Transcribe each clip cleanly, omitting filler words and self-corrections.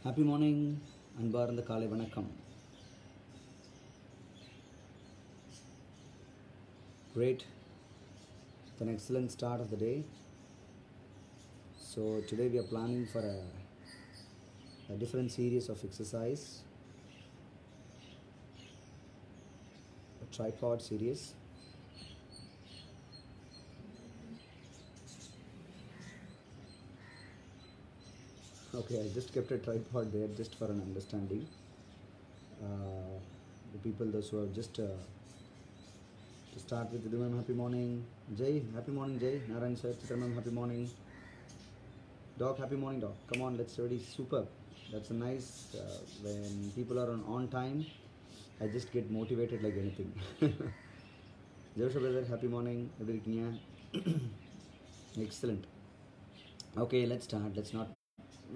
Happy morning, அன்பார்ந்த காலை வணக்கம். Great, it's an excellent start of the day. So today we are planning for a different series of exercise, a tripod series. Okay, I just kept a tripod there just for an understanding. The people, those who have just to start with, Chitramam, happy morning. Jay, happy morning, Jay. Narayan sir, Chitramam, happy morning. Doc, happy morning, Doc. Come on, let's ready. Super. That's a nice, when people are on time, I just get motivated like anything. Joshua brother, happy morning. Excellent. Okay, let's start. Let's not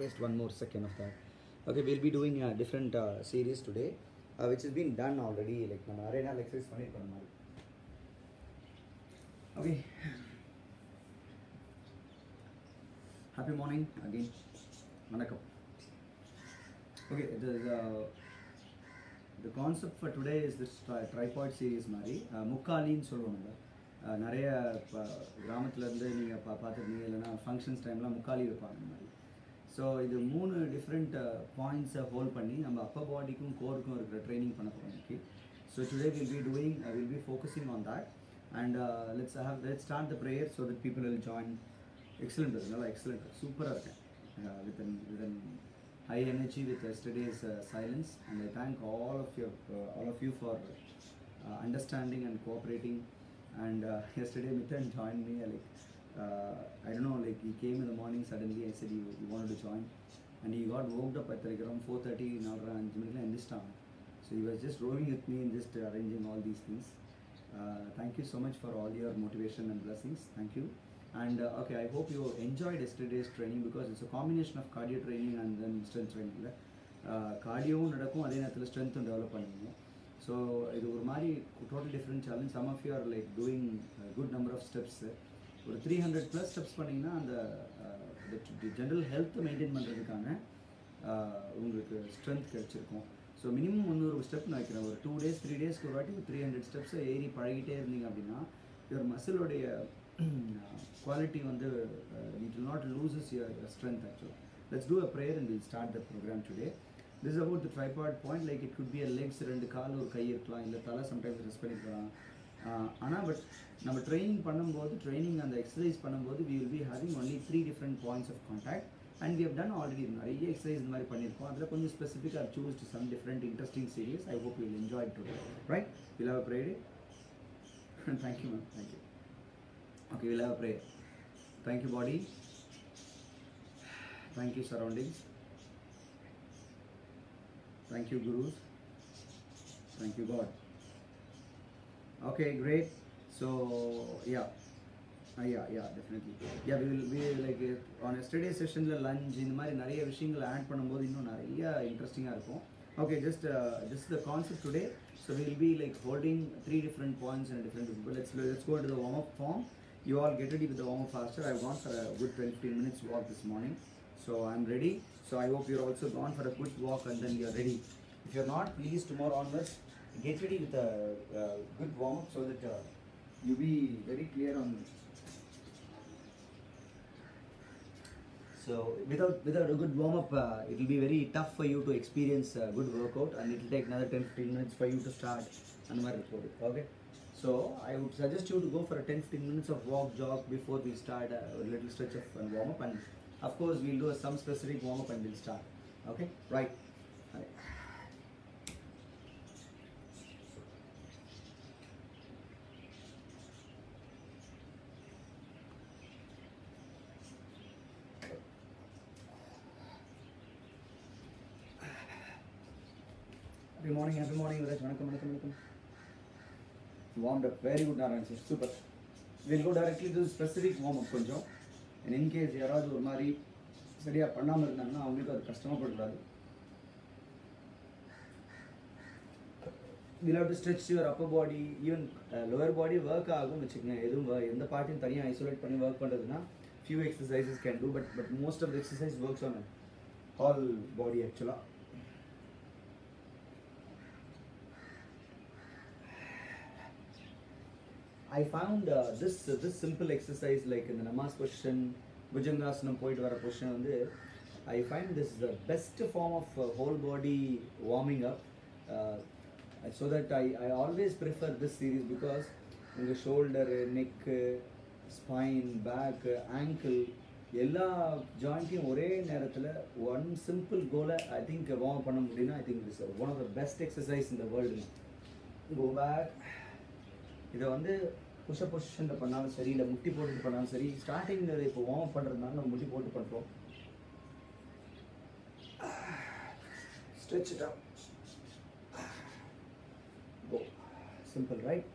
waste one more second of that. Okay, we'll be doing a different series today, which has been done already. Like நம்ம நிறைய நாள் exercise பண்ணிருக்கோம் மாதிரி. Okay. Happy morning again. வணக்கம். Okay, the concept for today is this tripod series மாதிரி முக்காலின்னு சொல்லுவாங்க. நிறைய கிராமத்துலேருந்து நீங்கள் பார்த்துருந்தீங்க இல்லைன்னா ஃபங்க்ஷன்ஸ் டைம்லாம் முக்காலி வைப்பாங்க இந்த மாதிரி. ஸோ இது 3 டிஃப்ரெண்ட் பாயிண்ட்ஸை ஹோல்ட் பண்ணி நம்ம அப்பர் பாடிக்கும் கோருக்கும் இருக்கிற ட்ரைனிங் பண்ண போகிறோம் இன்னைக்கு. So today will be focusing on that and let's start the prayer so that people will join. Excellent, அது நல்லா எக்ஸலண்ட், சூப்பராக இருக்கேன். with an high energy with yesterday's silence, and I thank all of you for understanding and cooperating. And yesterday Mithan joined me, like I don't know, like he came in the morning suddenly. I said you wanted to join, and he got woke up at like around 4:30 in this time. So he was just rowing with me and just arranging all these things. Thank you so much for all your motivation and blessings. Thank you. And okay, I hope you enjoyed yesterday's training because it's a combination of cardio training and then strength training. Cardio நடக்கும், அதே நேரத்தில் ஸ்ட்ரென்த்தும் develop பண்ணுவீங்க. So இது ஒரு மாதிரி total different challenge. Some of you are like doing good number of steps. ஒரு 300+ steps பண்ணிங்கன்னா அந்த ஜென்ரல் ஹெல்த்தை மெயின்டைன் பண்ணுறதுக்கான உங்களுக்கு ஸ்ட்ரென்த் கிடச்சிருக்கும். ஸோ மினிமம் 100 ஸ்டெப் நான் வைக்கிறேன். ஒரு 2 days 3 daysக்கு ஒரு வாட்டி 300 ஸ்டெப்ஸை ஏறி பழகிட்டே இருந்தீங்க அப்படின்னா யுவர் மசிலோடைய quality வந்து it will not loses your strength actually. Let's do a prayer and we'll start the program today. This is about the tripod point. Like it could be a legs, ரெண்டு கால் ஒரு கை இருக்கலாம், இல்லை தலை sometimes rest பண்ணிக்கலாம். ஆனால் but நம்ம training அந்த exercise பண்ணும்போது we will be having only 3 different points of contact, and we have done already நிறைய எக்ஸசைஸ் இந்த மாதிரி பண்ணியிருக்கோம். அதில் கொஞ்சம் ஸ்பெசிஃபிக்காக choose some different interesting series. I hope you will enjoy it today. Right? We'll have a prayer. Thank you, ma'am. Thank you. Okay, we'll have a prayer. Thank you, body. Thank you, surroundings. Thank you, gurus. Thank you, God. Okay, great. So yeah, definitely. Yeah, we will like on yesterday's session la lunch இந்த மாதிரி நிறைய விஷயங்களை add பண்ணும்போது இன்னும் நிறைய இன்ட்ரெஸ்டிங்காக இருக்கும். Okay, just the concept today. So we will be like holding 3 different points and different people. Let's go into the warm-up form. You all get ready with the warm-up faster. I've gone for a good 10-15 minutes walk this morning, so I'm ready. So I hope you're also gone for a quick walk and then you're ready. If you're not, please tomorrow onwards get ready with a good warm-up so that you be very clear on. So without a good warm-up, it will be very tough for you to experience a good workout, and it will take another 10-15 minutes for you to start and report it. Okay. So I would suggest you to go for a 10-15 minutes of walk, jog before we start a little stretch of warm-up, and of course we'll do some specific warm-up and we'll start. Okay, right. Happy morning, Viraj. Vanakkam. Warmed up, very good, Narayan sir, super. We'll go directly to the specific warm-up கொஞ்சம். And in case யாராவது ஒரு மாதிரி சரியாக பண்ணாமல் இருந்தாங்கன்னா அவங்களுக்கு அது கஷ்டமாகப்படக்கூடாது. We'll have to stretch your upper body, even lower body work ஆகும் வச்சுக்கோங்க. எதுவும் எந்த பார்ட்டையும் தனியாக ஐசோலேட் பண்ணி ஒர்க் பண்ணுறதுன்னா few exercises can do, but most of the exercise works on whole body actually. I found this simple exercise like in the namas position, bhujangasanam poitu vara position வந்து I find this is the best form of whole body warming up, so that I always prefer this series because உங்க shoulder, neck, spine, back, ankle எல்லா ஜாயிண்ட்டையும் ஒரே நேரத்தில் one simple goal I think warm பண்ண முடியும்னா I think this is one of the best exercise in the world. Go back. இதை வந்து push-up பொசிஷனில் பண்ணாலும் சரி இல்லை முட்டி போட்டு பண்ணாலும் சரி, ஸ்டார்டிங்கில் இப்போ வார்ம் அப் பண்ணுறதுனால நம்ம முட்டி போட்டு பண்ணுறோம். Stretch it up. Go. Simple, right?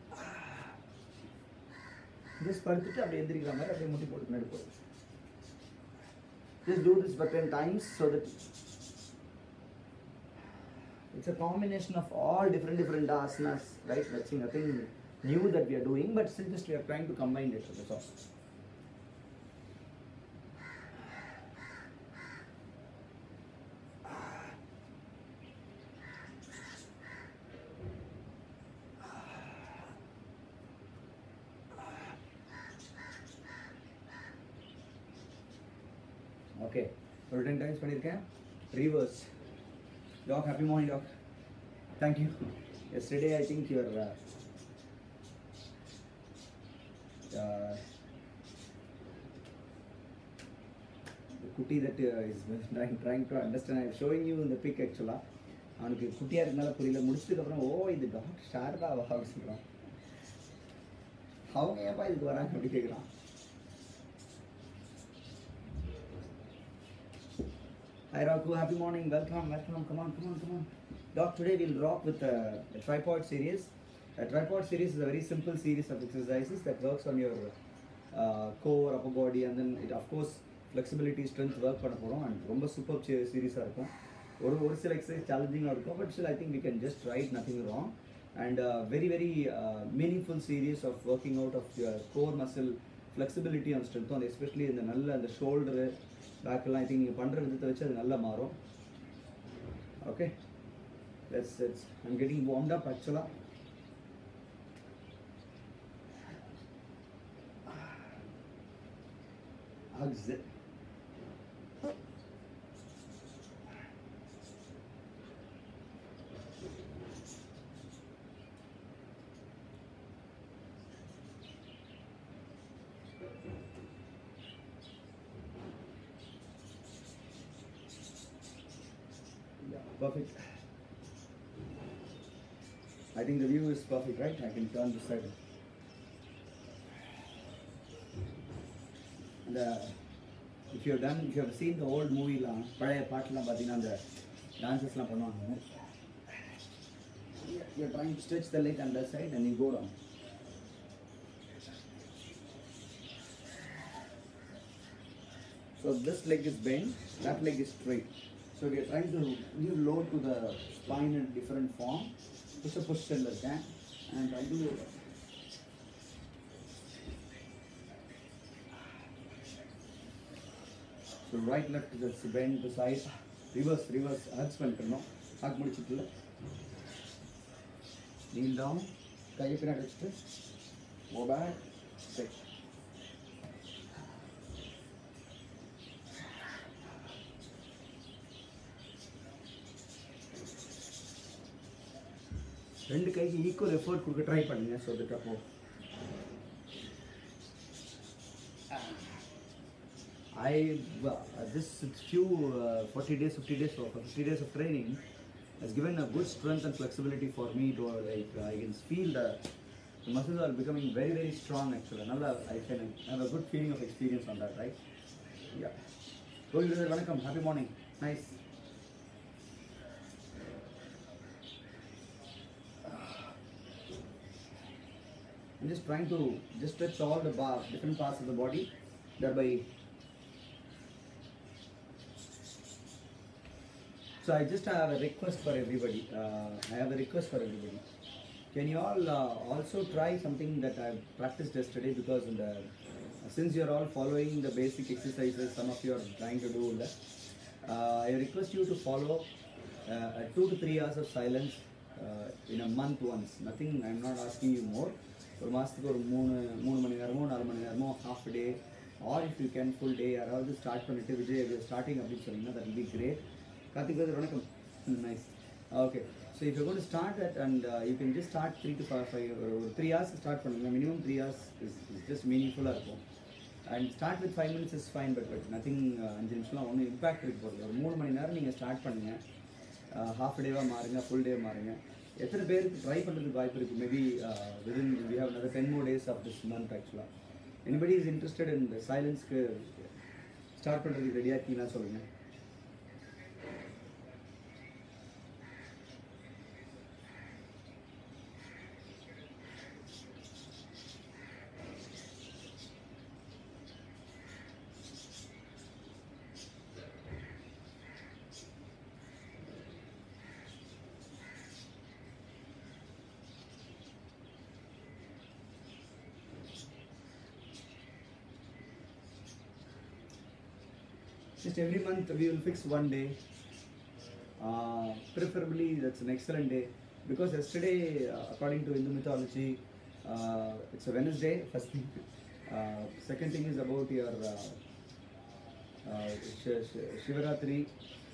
Just படுத்துட்டு அப்படியே எந்திரிக்கிற மாதிரி அப்படியே முட்டி போட்டு முன்னாடி போகும். Just do this for 10 times so that it's a combination of all different asanas, right? That's nothing new that we are doing, but still just we are trying to combine it. That's all. Okay, ஒரு 10 times பண்ணிருக்கேன். Reverse. Doc, happy morning, doc. Thank you. Yesterday I think your the kutti that is trying to understand. I am showing you in the pic actually. அவனுக்கு குட்டியாக இருக்கனால புரியல. முடிச்சதுக்கு அப்புறம் ஓ இது doctor ஷாரதாவா அப்படின்னு சொல்கிறான். அவங்க ஏப்பா இதுக்கு வராங்க அப்படி கேட்குறான். Hi Raghu, happy morning, welcome, come on. Doc, today we'll rock with the tripod series. A tripod series is a very simple series of exercises that works on your core, upper body, and then it, of course, flexibility, strength work பண்ண போறோம். And ரொம்ப super series இருக்கும். ஒரு சில exercise challenging இருக்கும், but still I think we can just try it, nothing wrong. And very meaningful series of working out of your core muscle, flexibility and strength, and especially in the நல்ல அந்த shoulder, back line, I think you பண்ற விதத்தை வச்சு அது நல்லா மாறும். Okay, let's I'm getting warmed up actually. Hugs it. Perfect. I think the view is perfect, right? I can turn this side. And if you have seen the old movie la பழைய பாட்டுலாம் பாத்தீங்கன்னா அந்த டான்சஸ்லாம் பண்ணுவாங்க. You're trying to stretch the leg on that side and you go down. So this leg is bent, that leg is straight. So we are trying to give load to the spine in different form. Push a position like that and try to so right left just bend to side, reverse hugs பண்ணிக்கணும். hug முடிச்சிட்டு kneel down, கையை பின்னாடி வச்சிட்டு go back, sit. ரெண்டு கைக்கு equal effort கொடுக்க try பண்ணுங்க. So that அப்போ this few 40 days, 50 days or 50 days of training has given a good strength and flexibility for me to like I can feel the muscles are becoming very strong actually. Nalla I can have a good feeling of experience on that, right? Yeah. Go you welcome, happy morning, nice. I'm just trying to just stretch all the different parts of the body, thereby. So I just have a request for everybody. Can you all also try something that I practiced yesterday? Because since you're all following the basic exercises, some of you are trying to do that. I request you to follow 2 to 3 hours of silence in a month once. Nothing, I'm not asking you more. ஒரு மாதத்துக்கு ஒரு 3 மணி நேரமோ 4 மணி நேரமோ half a day, or if you can full day, யாராவது start பண்ணிட்டு Vijay starting அப்படின்னு சொன்னீங்கன்னா that will be great. Karthik brother வணக்கம். Nice. Okay. So if you're going to start that, and you can just start 3 to 5 or 3 hours start பண்ணுங்க. Minimum 3 hours is just meaningful இருக்கும். And start with 5 minutes is fine, but nothing 5 நிமிஷம்லாம் ஒன்றும் impact இருக்கு போகிறது. ஒரு 3 மணி நேரம் நீங்கள் start பண்ணுங்க. Half டேவாக மாறுங்க, ஃபுல் டே மாறுங்க. எத்தனை பேருக்கு ட்ரை பண்ணுறதுக்கு வாய்ப்பு இருக்குது? Maybe within we have another 10 more days of this month actually. Anybody is interested in the silence-க்கு ஸ்டார்ட் பண்ணுறதுக்கு ரெடியாக இருக்கீங்கன்னா சொல்லுங்கள். Just every month we will fix one day. Preferably that's an excellent day, because yesterday, according to Hindu mythology, it's a Wednesday, first thing. Second thing is about your Shivaratri,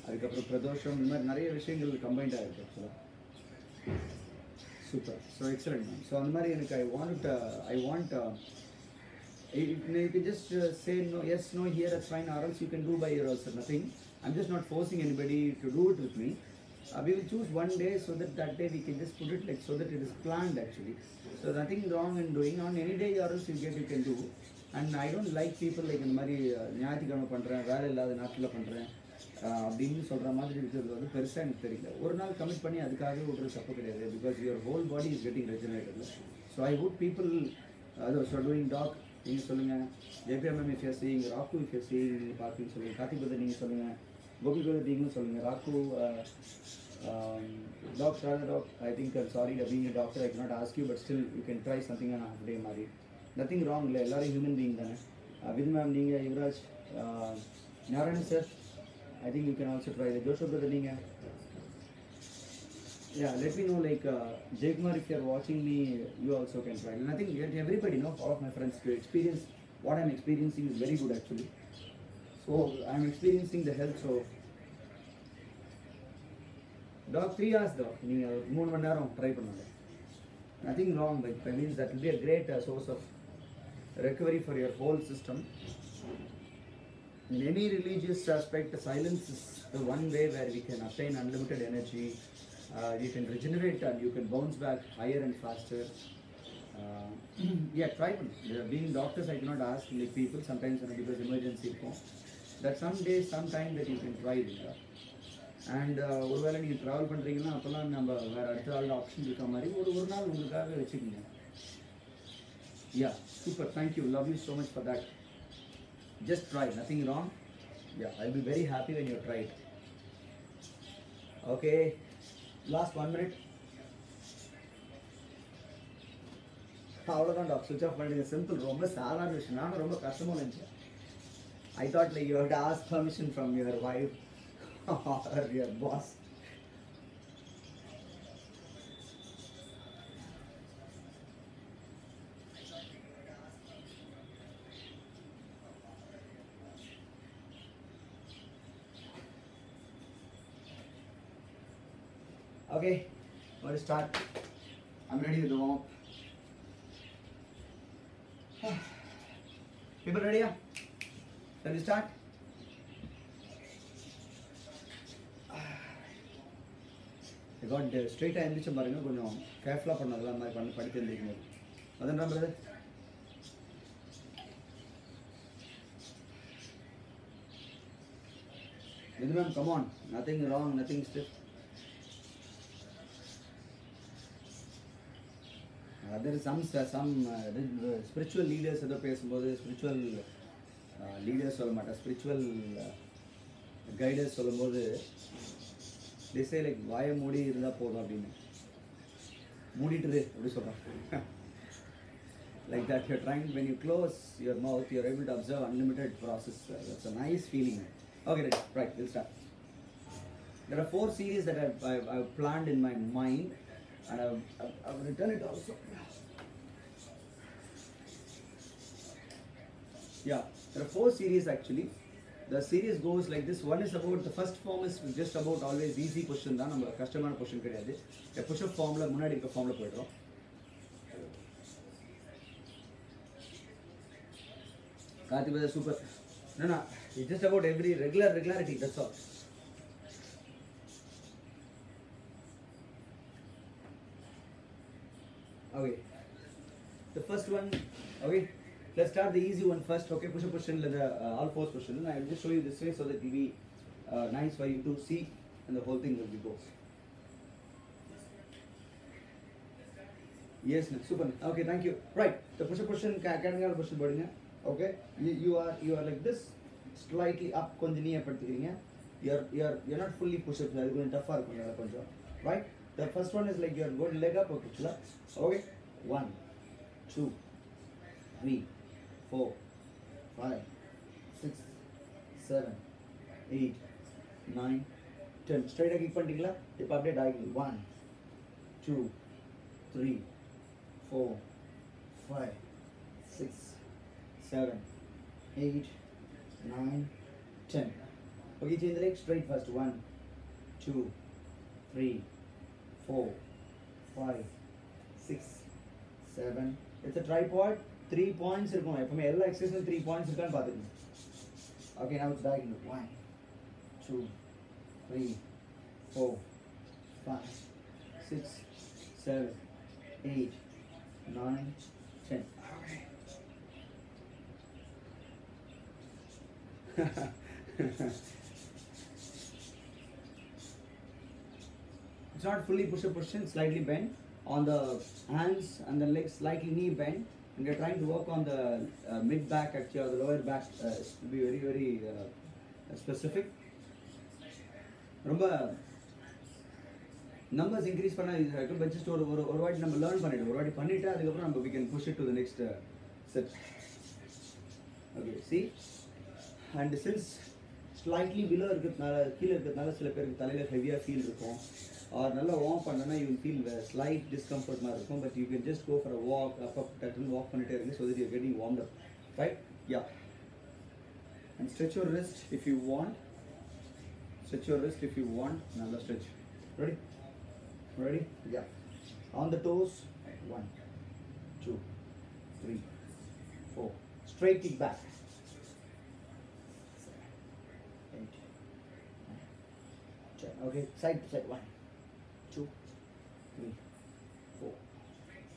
அதுக்கப்புறம் பிரதோஷம், இந்த மாதிரி நிறைய விஷயங்கள் கம்பைண்டாக இருக்குது ஆக்சுவலாக. Super. So excellent ma'am. So அந்த மாதிரி எனக்கு I want you can just say no, yes, no here, that's fine, or else you can do by yourself. Nothing. I'm just not forcing anybody to do it with me. We will choose one day, so that day we can just put it like so that it is planned actually. So nothing wrong in doing on any day, or else you can do. And I don't like people like இந்த மாதிரி ஞாயிற்றுக்கிழமை பண்ணுறேன், வேலை இல்லாத நாட்டில் பண்ணுறேன் அப்படின்னு சொல்கிற மாதிரி இருக்கிறது வந்து பெருசாக எனக்கு தெரியல. ஒரு நாள் கமிட் பண்ணி அதுக்காகவே விடுறது தப்பு கிடையாது. Because your whole body is getting regenerated. So I would people so doing talk நீங்கள் சொல்லுங்கள், ஜெயபிரமம் இஃப் யூர் சீயிங், ராக்கு இஃப் யூர் சீயிங் நீங்கள் பார்க்குன்னு சொல்லுங்கள், கார்த்திக் பிரதர் நீங்கள் சொல்லுங்கள், கோபி பிரதர் நீங்களும் சொல்லுங்கள், ராக்கு talk talk I think sorry being a doctor I cannot ask you, but still you can try something on half day மாதிரி. நத்திங் ராங் இல்லை, எல்லோரும் ஹியூமன் பீயிங் தானே. வித் மேம் நீங்கள், Yuvaraj, Narayanan sir, I think you can also try that. Joshua brother, நீங்கள், yeah, let me know, like Jaykumar, if you are watching me, you also can try. And I think everybody, all of my friends, to experience what I'm experiencing is very good actually. So I'm experiencing the health. So dog 3 hours dog, நீங்கள் 3 மணி நேரம் try பண்ணுங்க. Nothing wrong, but that means that will be a great source of recovery for your whole system. In any religious aspect, silence is the one way where we can attain unlimited energy. You can regenerate and you can bounce back higher and faster. Yeah, try one. Being doctors, I cannot ask like people sometimes because emergency comes. That some day, some time that you can try it. And ஒருவேளை நீங்கள் travel பண்ணுறீங்கன்னா அப்போல்லாம் நம்ம வேறு அடுத்த நாள் option இருக்க மாதிரி ஒரு நாள் உங்களுக்காக வச்சுக்கோங்க. Yeah, super. Thank you. Love you so much for that. Just try. Nothing wrong. Yeah, I'll be very happy when you try it. Okay. Last 1 minute. அவ்வளோதான் டாக், சுவிச் ஆஃப் பண்ணிடுங்க. சிம்பிள், ரொம்ப சாதாரண விஷயம். நானும் ரொம்ப கஷ்டமாக நினச்சேன். I thought like you have to ask permission from your wife or your boss. Okay, let's start. I'm ready with the warm up. People ready? Shall we start? I got straight எழுந்திரிச்சு பாருங்க, கொஞ்சம் கேர்ஃபுல்லாக பண்ணதெல்லாம் மாதிரி பண்ணி படித்து எழுந்திரிக்கணும். அதான் brother. Vidhu ma'am, come on. Nothing wrong, nothing stiff. There is some spiritual leaders ஏதோ பேசும்போது spiritual leaders சொல்ல மாட்டேன், spiritual guiders சொல்லும்போது they say like வாயை மூடி இருந்தால் போதும் அப்படின்னு, மூடிட்டுது அப்படி சொல்கிறாங்க. Like that you're trying, when you close your mouth you're able to observe unlimited process. That's a nice feeling. Okay, right, we'll start. There are 4 series that I've planned in my mind, and I've written it also. Yeah, there are 4 series actually. The series goes like this. One is about, the first form is just about always easy question தான், நம்ம கஷ்டமான question கிடையாது. push up formula முன்னாடி இருக்க formula போய்டுறோம். Karthik brother, super. No, it's just about every regularity, that's all. Okay, the first one, okay, let's start the easy one first. Okay, push up question, all 4 question. I will just show you this way so that it will be nice for you to see, and the whole thing will be goes. Yes, super. Okay, thank you. Right, the push up question, can question bodinga. Okay, you are like this, slightly up, konja neeya padthireenga. You're not fully push up, adu konja tough ah irukum konja. Right, the first one is like you are going leg up. Okay, 1 2 3 4 5 6 7 8 9 10. Straight ah kick pannீங்களா? இப்போ அப்படியே diagonal 1 2 3 4 5 6 7 8 9 10. Okay, change the leg straight first. 1 2 3 4 5 6 7. It's a tripod. 3 points இருக்கும். எப்பவுமே எல்லா எக்ஸசைஸ்ல 3 points இருக்கான்னு பாத்துக்கங்க. Okay, now it's diagonal. 1 2 3 4 5 6 7 8 9 10. Okay. It's not fully push up position, slightly bend on the hands and the legs, slightly knee bend, and you're trying to work on the mid back actually, or the lower back, to be very specific. Romba numbers increase panna idu, but just ஒரு வாட்டி நம்ம learn பண்ணிட்டோம். ஒரு வாட்டி பண்ணிட்டா அதுக்கு அப்புறம் நம்ம we can push it to the next set. Okay, see, and since slightly below இருக்கிறதுனால, கீழ இருக்கிறதுனால சில பேருக்கு தலையில ஹெவியா ஃபீல் இருக்கும், or நல்லா வார்ம் பண்ணனா you will feel slight discomfort மாதிரி இருக்கும், but you can just go for a walk, up டக்குன்னு walk பண்ணிட்டே இருங்க, so that you are getting warmed up, right? Yeah, and stretch your wrist if you want. Nalla stretch. Ready? Yeah, on the toes. 1 2 3 4. Straight kick back. 7 8 9 10. Okay, side to side. 1 2 3 4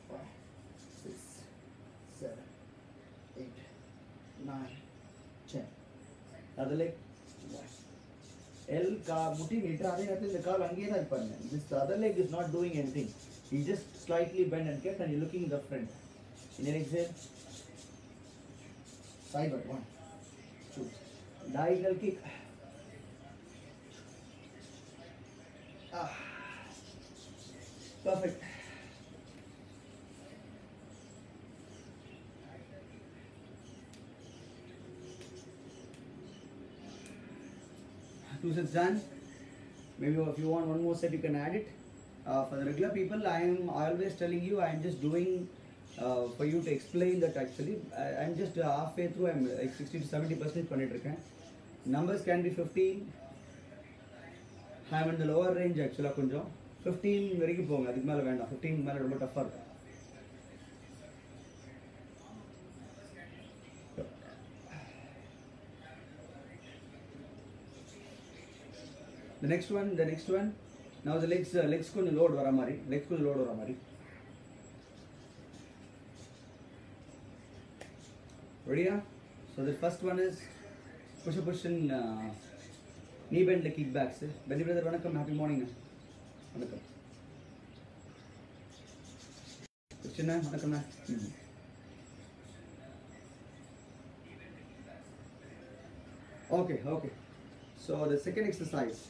5 6 7 8 9 10. Other leg. L ka mutti netra adhe nathil the kaal ange da irupanga. This other leg is not doing anything. He just slightly bend and kept, and you're looking in the front. Inhale, exhale. Sideward. 1 2. Diagonal kick. Perfect. Two sets done. Maybe if you want one more set, you can add it. For the regular people, I am always telling you, I am just doing for you to explain that actually. I am just halfway through. I am like 60 to 70% பண்ணிட்டு இருக்கேன். Numbers can be 15. I am in the lower range actually கொஞ்சம். 15 வரைக்கும் போங்க, அதுக்கு மேல வேண்டாம். 15 மேல ரொம்ப டஃபா இருக்கும். The next one. Now the legs konja load vara mari. Ready? So the first one is push up position, knee bend the kick backs. Benny brother, vanakkam, happy morning. Vanakkam. Krishna, vanakkam. Okay. So the second exercise.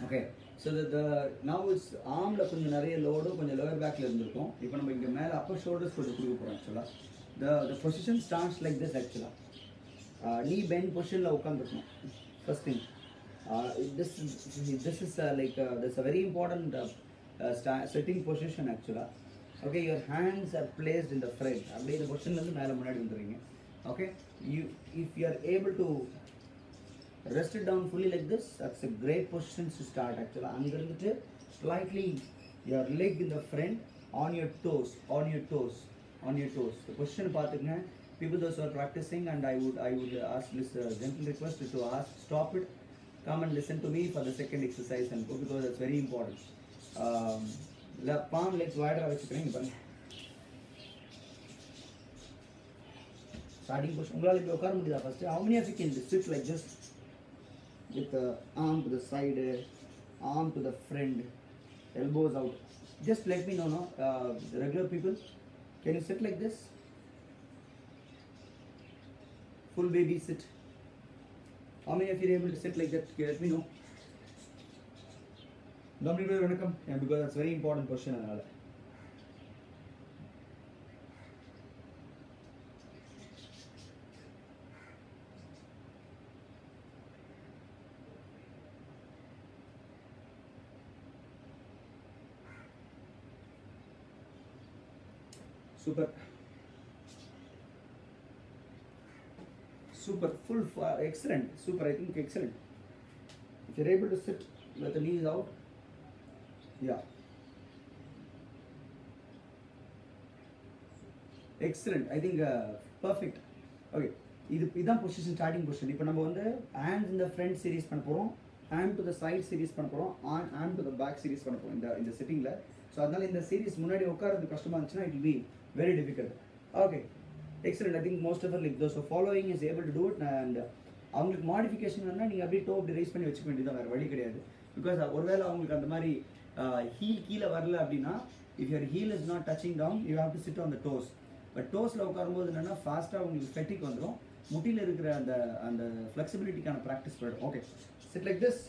Okay, so the now it's arm la konja nariya load konja lower back la irundirukum. Ipo நம்ம இங்க மேல upper shoulders போட்டு கொடுக்க போறோம் actually. The position starts like this actually. Knee bend position la ukandukkom. First thing. This is like that's a very important sitting position actually. Okay, your hands are placed in the front. அப்படியே இந்த பொசிஷன்ல இருந்து மேல முன்னாடி வந்துறீங்க. Okay, if you are able to rest it down fully like this, that's a great position to start actually. அங்க இருந்துட்டு slightly your leg in the front, on your toes, on your toes, on your toes. The position பாத்துங்க. People those who are practicing, and I would ask this gentle request to ask, stop it, come and listen to me for the second exercise and go, because it's very important. Palm legs wider வச்சுக்கிறீங்க பாருங்க. Starting position உங்களால இப்படி உட்கார முடியுதா? First how many of you can sit like this with the arm to the side, arm to the front, elbows out? Just let me know, no? Regular people, can you sit like this? Full baby sit. How many of you are able to sit like that? Let me know. Because that's very important question. Super. Super, full, excellent, super, I think excellent. If you're able to sit with the knees out, yeah. Excellent, I think perfect. Okay, this position, starting position. Now we will hands in the front series, hand to the side series, hand to the back series in the sitting. So in the series, it will be very difficult. Okay. Excellent. I think most of us, like those who are following, is able to do it, and அவங்களுக்கு modification வேணா நீங்க அப்படியே to அப்படி rice பண்ணி வச்சுக்க வேண்டியது வேற வழி கிடையாது. பிகாஸ் ஒருவேளை அவங்களுக்கு அந்த மாதிரி ஹீல் கீழே வரல அப்படின்னா, if your heel is not touching down, you have to sit on the toes. But டோஸ்ல உட்காரும்போது என்னன்னா ஃபாஸ்ட்டாக உங்களுக்கு ஃபெட்டிக் வந்துடும், முட்டியில் இருக்கிற அந்த அந்த ஃப்ளெக்சிபிலிட்டிக்கான ப்ராக்டிஸ் போயிடும். Okay, chit like this.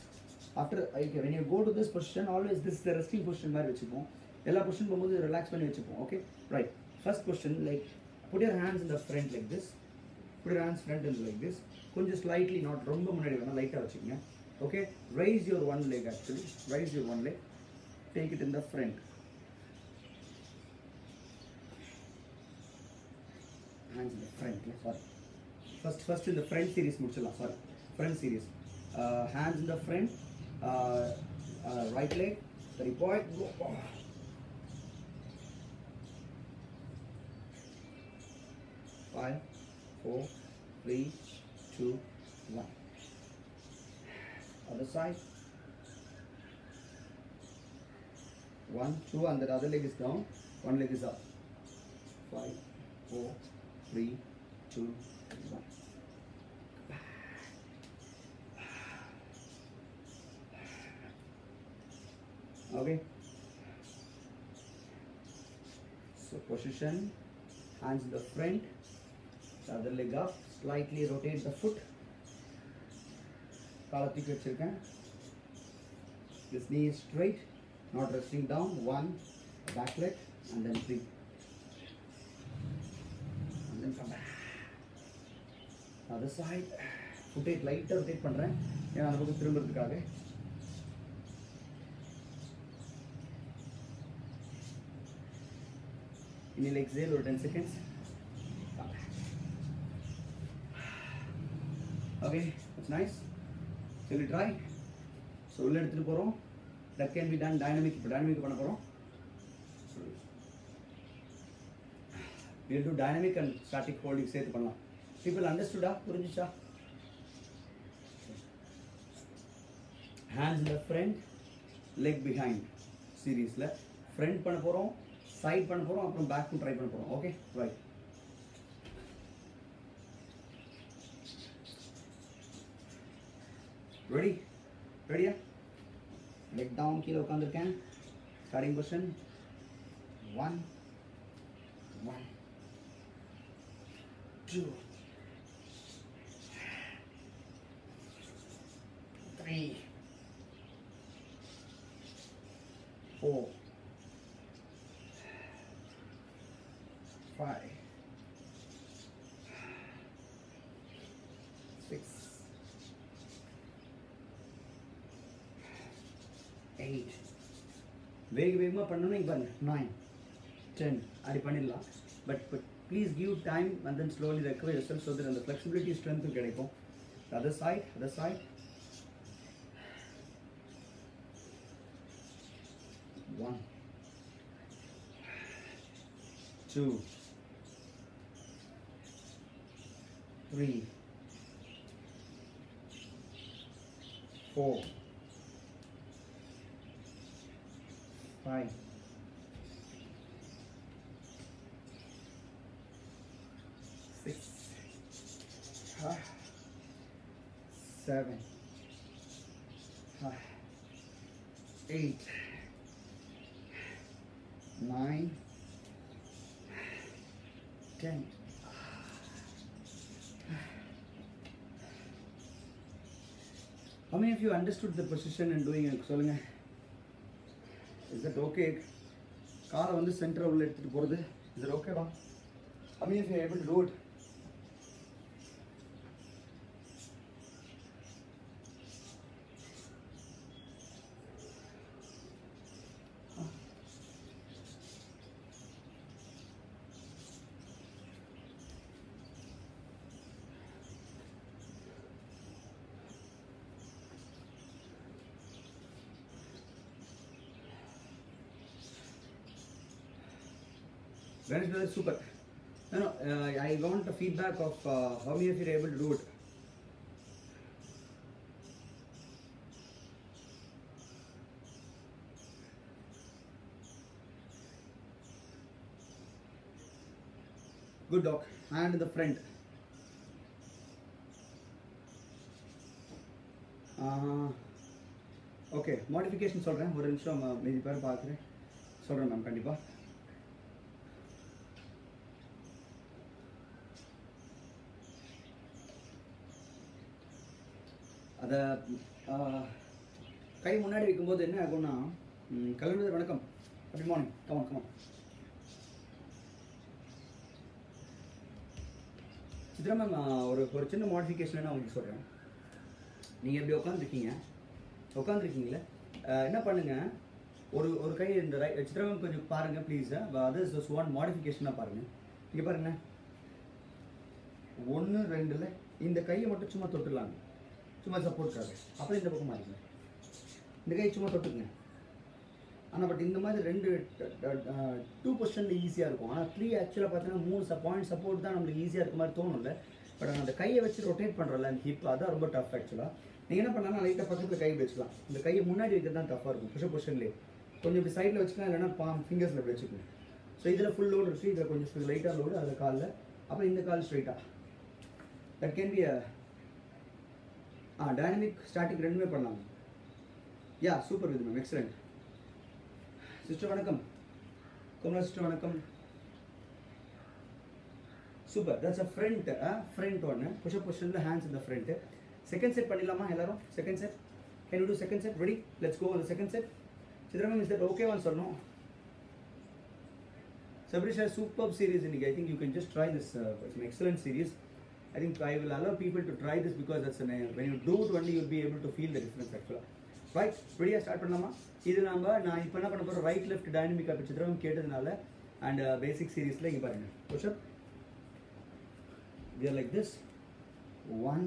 After when you go to this position, always this is the resting position மாதிரி வச்சுப்போம். எல்லா பொசிஷன் போகும்போது ரிலாக்ஸ் பண்ணி வச்சுப்போம். Okay, right. First position, like put your hands in the front like this. Put your hands front and like this. கொஞ்சம் slightly, not ரொம்ப முன்னாடி வேணா, லைட்டாக வச்சுக்கங்க. Okay, raise your one leg actually. Raise your one leg. Take it in the front. Hands in the front. Sorry. First in the front series முடிச்சலாம். Sorry. Front series. Hands in the front. Right leg. 3 point. Go. 5, 4, 3, 2, 1. Other side. 1, 2, and the other leg is down. One leg is up. 5, 4, 3, 2, 1. Okay. So position, hands in the front. The other leg up, slightly rotate the foot. Kalathikku vechirukken. This knee is straight, not resting down. 1, back leg, and then 3. And then come back. Other side, foot lighter rotate பண்றேன். ஏன்னா அந்த பக்கம் திரும்புறதுக்காக. Inhale, exhale, or 10 seconds. Okay, that's nice. Shall we try? So உள்ள எடுத்துட்டு போறோம். That can be done dynamic. இப்போ dynamic பண்ண போறோம். We'll do dynamic and static holding சேர்த்து பண்ணலாம். People understood? புரிஞ்சுச்சா? Hands in the front, leg behind. Seriously, front பண்ண போறோம், side பண்ண போறோம், அப்புறம் back try பண்ண போறோம். Okay, right. Ready? Ready? Leg down, kilo உட்கார்ந்திருக்கேன். Starting position. 1, 2, 3, 4, 5, 8 வேகமாக பண்ணணும்னா இங்கே பாருங்க 9 10 அப்படி பண்ணிடலாம். But please give time and then slowly recover yourself so that அந்த ஃப்ளெக்சிபிலிட்டி ஸ்ட்ரென்த்தும் கிடைக்கும். Other side 1 2 3 4 5 6 7 8 9 10. How many of you understood the position and doing it? சொல்லுங்க. Is that okay? காலை வந்து சென்டர் உள்ள எடுத்துட்டு போறது. Is that okay வா? How many of you are able to do it? Ganesh brother, super. No, I want a feedback of how many of you are able to do it. Good, doc. Hand in the front. Okay, modification சொல்றேன். ஒரு நிமிஷம் மீதி பேர் பார்க்குறேன். சொல்றேன் ma'am கண்டிப்பா. அதை கை முன்னாடி வைக்கும்போது என்ன ஆகும்னா கலந்தது வணக்கம் good morning come on Chitra ma'am ஒரு சின்ன மாடிஃபிகேஷன் நான் உங்களுக்கு சொல்கிறேன். நீங்கள் எப்படி உட்காந்துருக்கீங்களே என்ன பண்ணுங்கள் ஒரு கை இந்த சித்ரா மேம் கொஞ்சம் பாருங்கள் ப்ளீஸ். அதர்ஸ் ஒன் மாடிஃபிகேஷனாக பாருங்கள். இங்கே பாருங்கள் 1 2ல் இந்த கையை மட்டும் சும்மா தொட்டுடலாங்க. சும்மா சப்போர்ட்காக அப்புறம் இந்த பக்கம் மாறிங்க. இந்த கை சும்மா தொட்டுக்குங்க. ஆனால் பட் இந்த மாதிரி 2 பொசிஷனில் ஈஸியாக இருக்கும். ஆனால் 3 ஆக்சுவலாக பார்த்தீங்கன்னா 3 பாயிண்ட் சப்போர்ட் தான் நம்மளுக்கு ஈஸியாக இருக்க மாதிரி தோணும்ல. பட் அந்த கையை வச்சு ரொட்டேட் பண்ணுறல அந்த ஹிப் அதான் ரொம்ப டஃப் ஆக்சுவலாக. நீங்கள் என்ன பண்ணலாம் லைட்டாக பக்கத்தில் கை வச்சுக்கலாம். இந்த கையை முன்னாடி வைக்கிறது தான் டஃப்பாக இருக்கும். புஷப் பொசிஷன்லேயே கொஞ்சம் இப்படி சைடில் வச்சுக்கலாம், இல்லைன்னா ஃபிங்கர்ஸில் இப்படி வச்சுக்கணும். ஸோ இதில் ஃபுல் லோடு இருக்குது, இதில் கொஞ்சம் லைட்டாக லோடு அதில் காலில், அப்புறம் இந்த கால் ஸ்ட்ரைட்டாக. That can be dynamic static ரெண்டுமே பண்ணலாம். Yeah super with ma'am excellent. Sister வணக்கம். கமலா சிஸ்டர் வணக்கம். சூப்பர். தட்ஸ் அ ஃப்ரண்ட் ஒன்று புஷப் பொசிஷனில் ஹேண்ட்ஸ் இந்த ஃப்ரண்ட். செகண்ட் செட் பண்ணிடலாமா எல்லாரும்? Second set can you do second set? Ready, let's go அந்த second set. Chitra ma'am is that ஓகேவான்னு சொல்லணும். Sabrish has superb series in it. I think you can just try this. It's an excellent series. I think I will allow people to try this because that's when you do it only you'll be able to feel the difference actually. Right? Ready? Start பண்ணலாமா? இது நான் இப்போ என்ன பண்ண போறோம், right left dynamic அப்படி சித்ரம் கேட்டதுனால and basic seriesல இங்க பாருங்க. Push up. We are like this. 1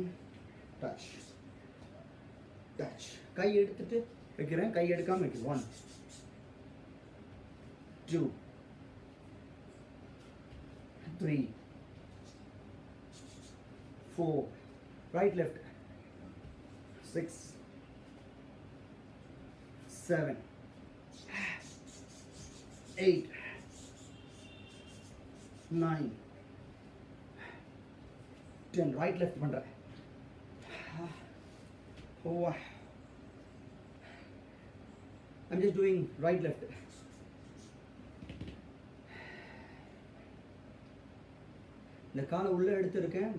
touch. கை எடுத்துட்டு வைக்கிறேன், கை எடுக்காம வைக்கிறேன். 1 2 3 4 right left 6 7 8 9 10 right left பண்றேன். Oh, I'm just doing right left. இந்த காலை உள்ளே எடுத்துருக்கேன்.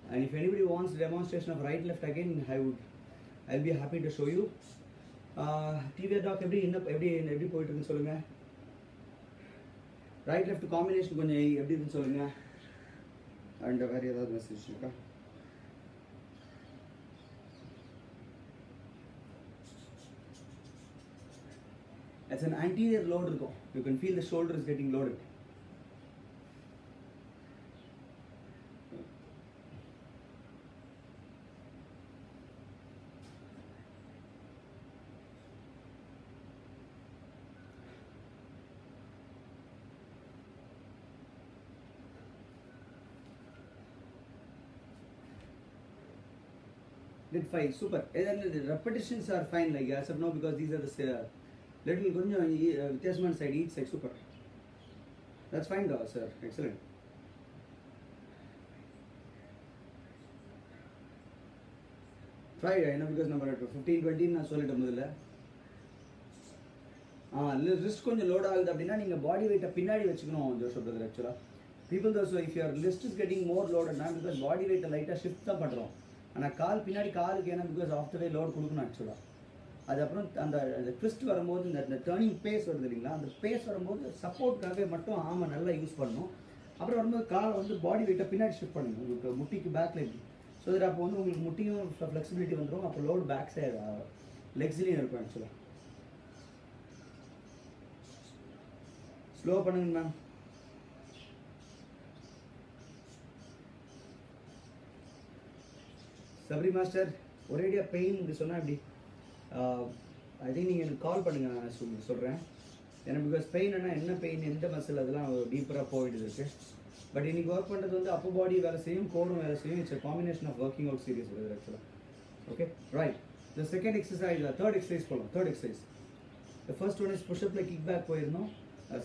And if anybody wants demonstration of right left again, I'll be happy to show you. TV doc எப்படி போயிட்டு இருக்குன்னு சொல்லுங்க. ரைட் லெஃப்ட் காம்பினேஷன் கொஞ்சம் எப்படி இருக்குன்னு சொல்லுங்க. அண்ட் வேற ஏதாவது மெசேஜ் இருக்கா? It's an anterior load இருக்கும். You can feel the shoulder is getting loaded. Did 5, super. And then the repetitions are fine, like as of now, because these are the little கொஞ்சம் வித்தியாசமான side, each side, super. That's fine though, sir, excellent. Try, because number 15-20 நான் சொல்லிட்டேன் முதல்ல. Wrist கொஞ்சம் load ஆகுது அப்படின்னா நீங்கள் பாடி வெயிட்டை பின்னாடி வச்சுக்கணும் ஜோஷப் பிரதர். ஆக்சுவலாக people those if your list is getting more லோடட்னா பிகாஸ் பாடி வெயிட்டை லைட்டாக ஷிஃப்ட் தான் பண்ணுறோம். ஆனால் கால் பின்னாடி காலுக்கு ஏன்னா because of the way load கொடுக்கணும் ஆக்சுவலாக. அது அப்புறம் அந்த ட்விஸ்ட் வரும்போது இந்த டேர்னிங் பேஸ் வருது இல்லைங்களா, அந்த பேஸ் வரும்போது சப்போர்ட்டுக்காகவே மட்டும் ஆமாம் நல்லா யூஸ் பண்ணணும். அப்புறம் வரும்போது காலை வந்து பாடி வெயிட்டை பின்னாடி ஷிஃப்ட் பண்ணணும் உங்களுக்கு முட்டிக்கு பேக்கில் எப்படி. ஸோ தட் அப்போ வந்து உங்களுக்கு முட்டியும் ஃப்ளெக்சிபிலிட்டி வந்துடும். அப்போ லோடு பேக் சைடு லெக்ஸ்லேயும் இருக்கும் ஆக்சுவலாக. ஸ்லோ பண்ணுங்க மேம். சபரி மாஸ்டர் ஒரேடியாக பெயின் இப்படி சொன்னால் எப்படி? ஐ திங்க் நீங்கள் எனக்கு கால் பண்ணுங்கள், நான் சொல்கிறேன். ஏன்னா பிகாஸ் பெயின்னா என்ன பெயின், எந்த மசில், அதெல்லாம் டீப்பராக போயிட்டு இருக்கு. பட் இன்னைக்கு ஒர்க் பண்ணுறது வந்து அப்போ பாடி வேலை செய்யும், கோடும் வேலை செய்யும். It's a combination of working out series வருது ஆக்சுவலாக. Okay right. The second exercise, third exercise போகலாம். Third exercise, the first one is push up like kick back போயிருந்தோம்.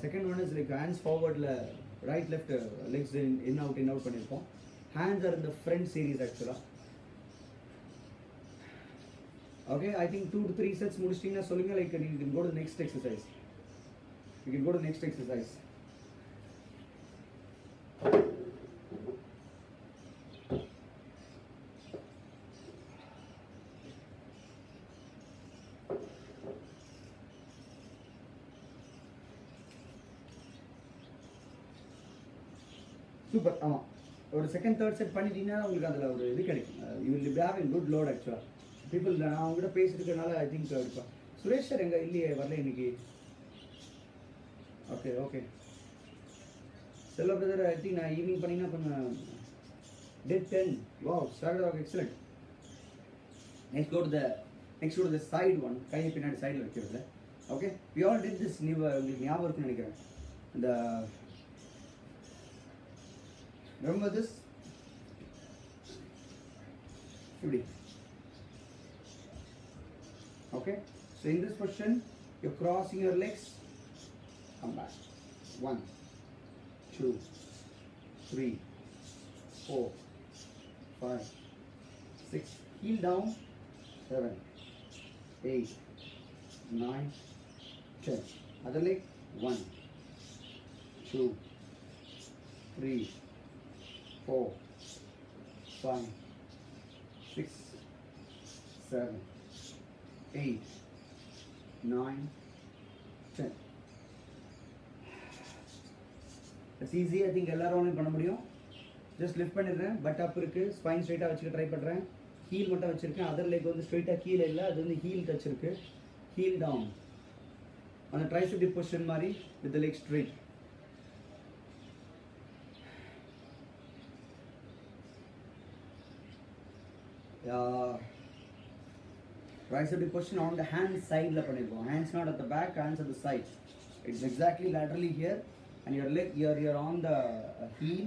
Second one is like hands forwardல right left legs in out பண்ணியிருக்கோம். Hands are in the front series ஆக்சுவலாக. Okay, I think 2 to 3 sets முடிச்சிட்டிங்கன்னா சொல்லுங்க. Like you can go to the next exercise. You can go to the next exercise. Super. ஆமாம், ஒரு second third set பண்ணிட்டீங்கன்னா உங்களுக்கு அதில் ஒரு இது கிடைக்கும். You will be having good load ஆக்சுவலாக. பீப்புள் நான் அவங்ககிட்ட பேசியிருக்கனால ஐ திங்க் இருப்பேன். சுரேஷ் சார் எங்கே இல்லையே, வரல இன்னைக்கு. Okay okay Selva brother, I think நான் ஈவினிங் பண்ணிங்கன்னா கொஞ்சம் டெட் 10. Wow start. Okay excellent. Next go to the side one. கையை பின்னாடி சைடில் வைக்கிறது. Okay we all did this. நீ உங்களுக்கு ஞாபகம் இருக்குன்னு நினைக்கிறேன். இந்த remember this? இப்படி. Okay, so in this position you're crossing your legs, come back. 1 2 3 4 5 6, heel down. 7 8 9 10. Other leg. 1 2 3 4 5 6 7 8 9 10. It's easy. I think எல்லாரும் பண்ண முடியும். ஜஸ்ட் லிஃப்ட் பண்ணிடுறேன். பட் அப் இருக்கு. ஸ்பைன் ஸ்ட்ரைட்டாக வச்சுக்க ட்ரை பண்ணுறேன். ஹீல் மட்டும் வச்சுருக்கேன். அதர் லெக் வந்து ஸ்ட்ரைட்டாக கீழே இல்லை, அது வந்து ஹீல் டச் இருக்கு. ஹீல் டவுன் அந்த ட்ரைசெப் டிப் பொசிஷன் மாதிரி with the leg straight. Tricep dip position on the hand side la பண்ணிருக்கோம். Hands not at the back, hands at the side. It's exactly laterally here, and your leg you're on the heel.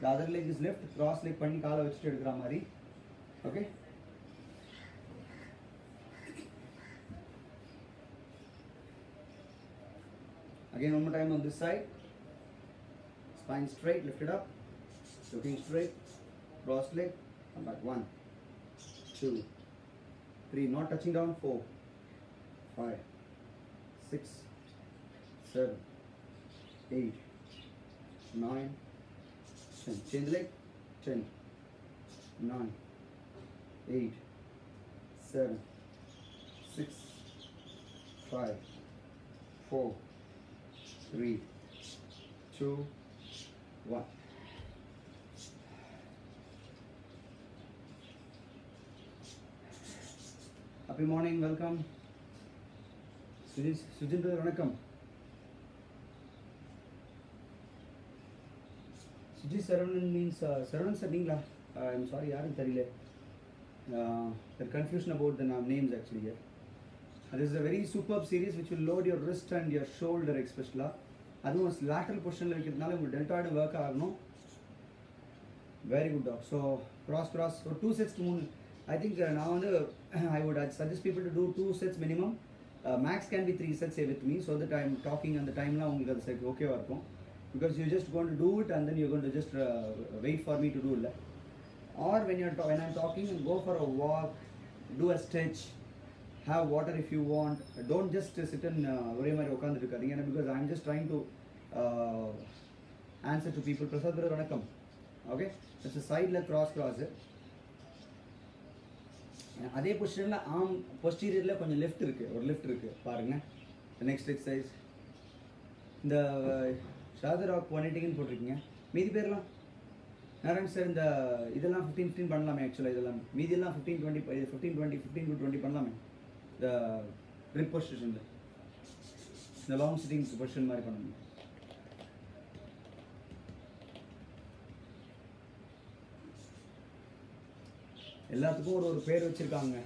The other leg is left. Cross leg பண்ணி காலை வச்சிட்டு எடுக்கிற மாதிரி. Okay. Again one more time on this side. Spine straight, lift it up. Looking straight. Cross leg. Come back. 1 2 3, not touching down. 4 5 6 7 8 9 10. Change leg. 10 9 8 7 6 5 4 3 2 1. Happy morning, welcome. Sujin brother, vanakkam. Suji Saravanan means Saravanan sir ningla. I'm sorry, yarum theriyala. There confusion about the names actually here. This is a very superb series which will load your wrist and your shoulder especially. அதுவும் lateral position இருக்கிறதுனால உங்களுக்கு deltoid work ஆகணும். Very good dog. So cross. So 2 sets to moon. I think now I would suggest people to do 2 sets minimum. Max can be 3 sets with me so that I'm talking and the time la உங்களுக்கு அது okay இருக்கும். Because you're just going to do it and then you're going to just wait for me to do it. Or when I'm talking, go for a walk, do a stretch, have water if you want. Don't just sit in ஒரே மாதிரி உட்கார்ந்துட்டு இருக்காதீங்க because I'm just trying to answer to people. Prasad brother vanakkam. Okay, that's a side leg cross. அதே பொசிஷன்ல arm posteriorல கொஞ்சம் left இருக்கு பாருங்க. The next exercise இந்த ஷாதர் ராக் 180 ன்னு போட்டுருக்கீங்க. மீதி பேர்லாம் நாராயண் சார் இந்த இதெல்லாம் 15 பண்ணலாமே ஆக்சுவலாக இதெல்லாம் மீதி எல்லாம் 15 to 20 பண்ணலாமே இந்த grip பொசிஷனில் இந்த லாங் சிட்டிங் பொசிஷன் மாதிரி பண்ணணும். எல்லாத்துக்கும் ஒரு பேர் வச்சுருக்காங்க.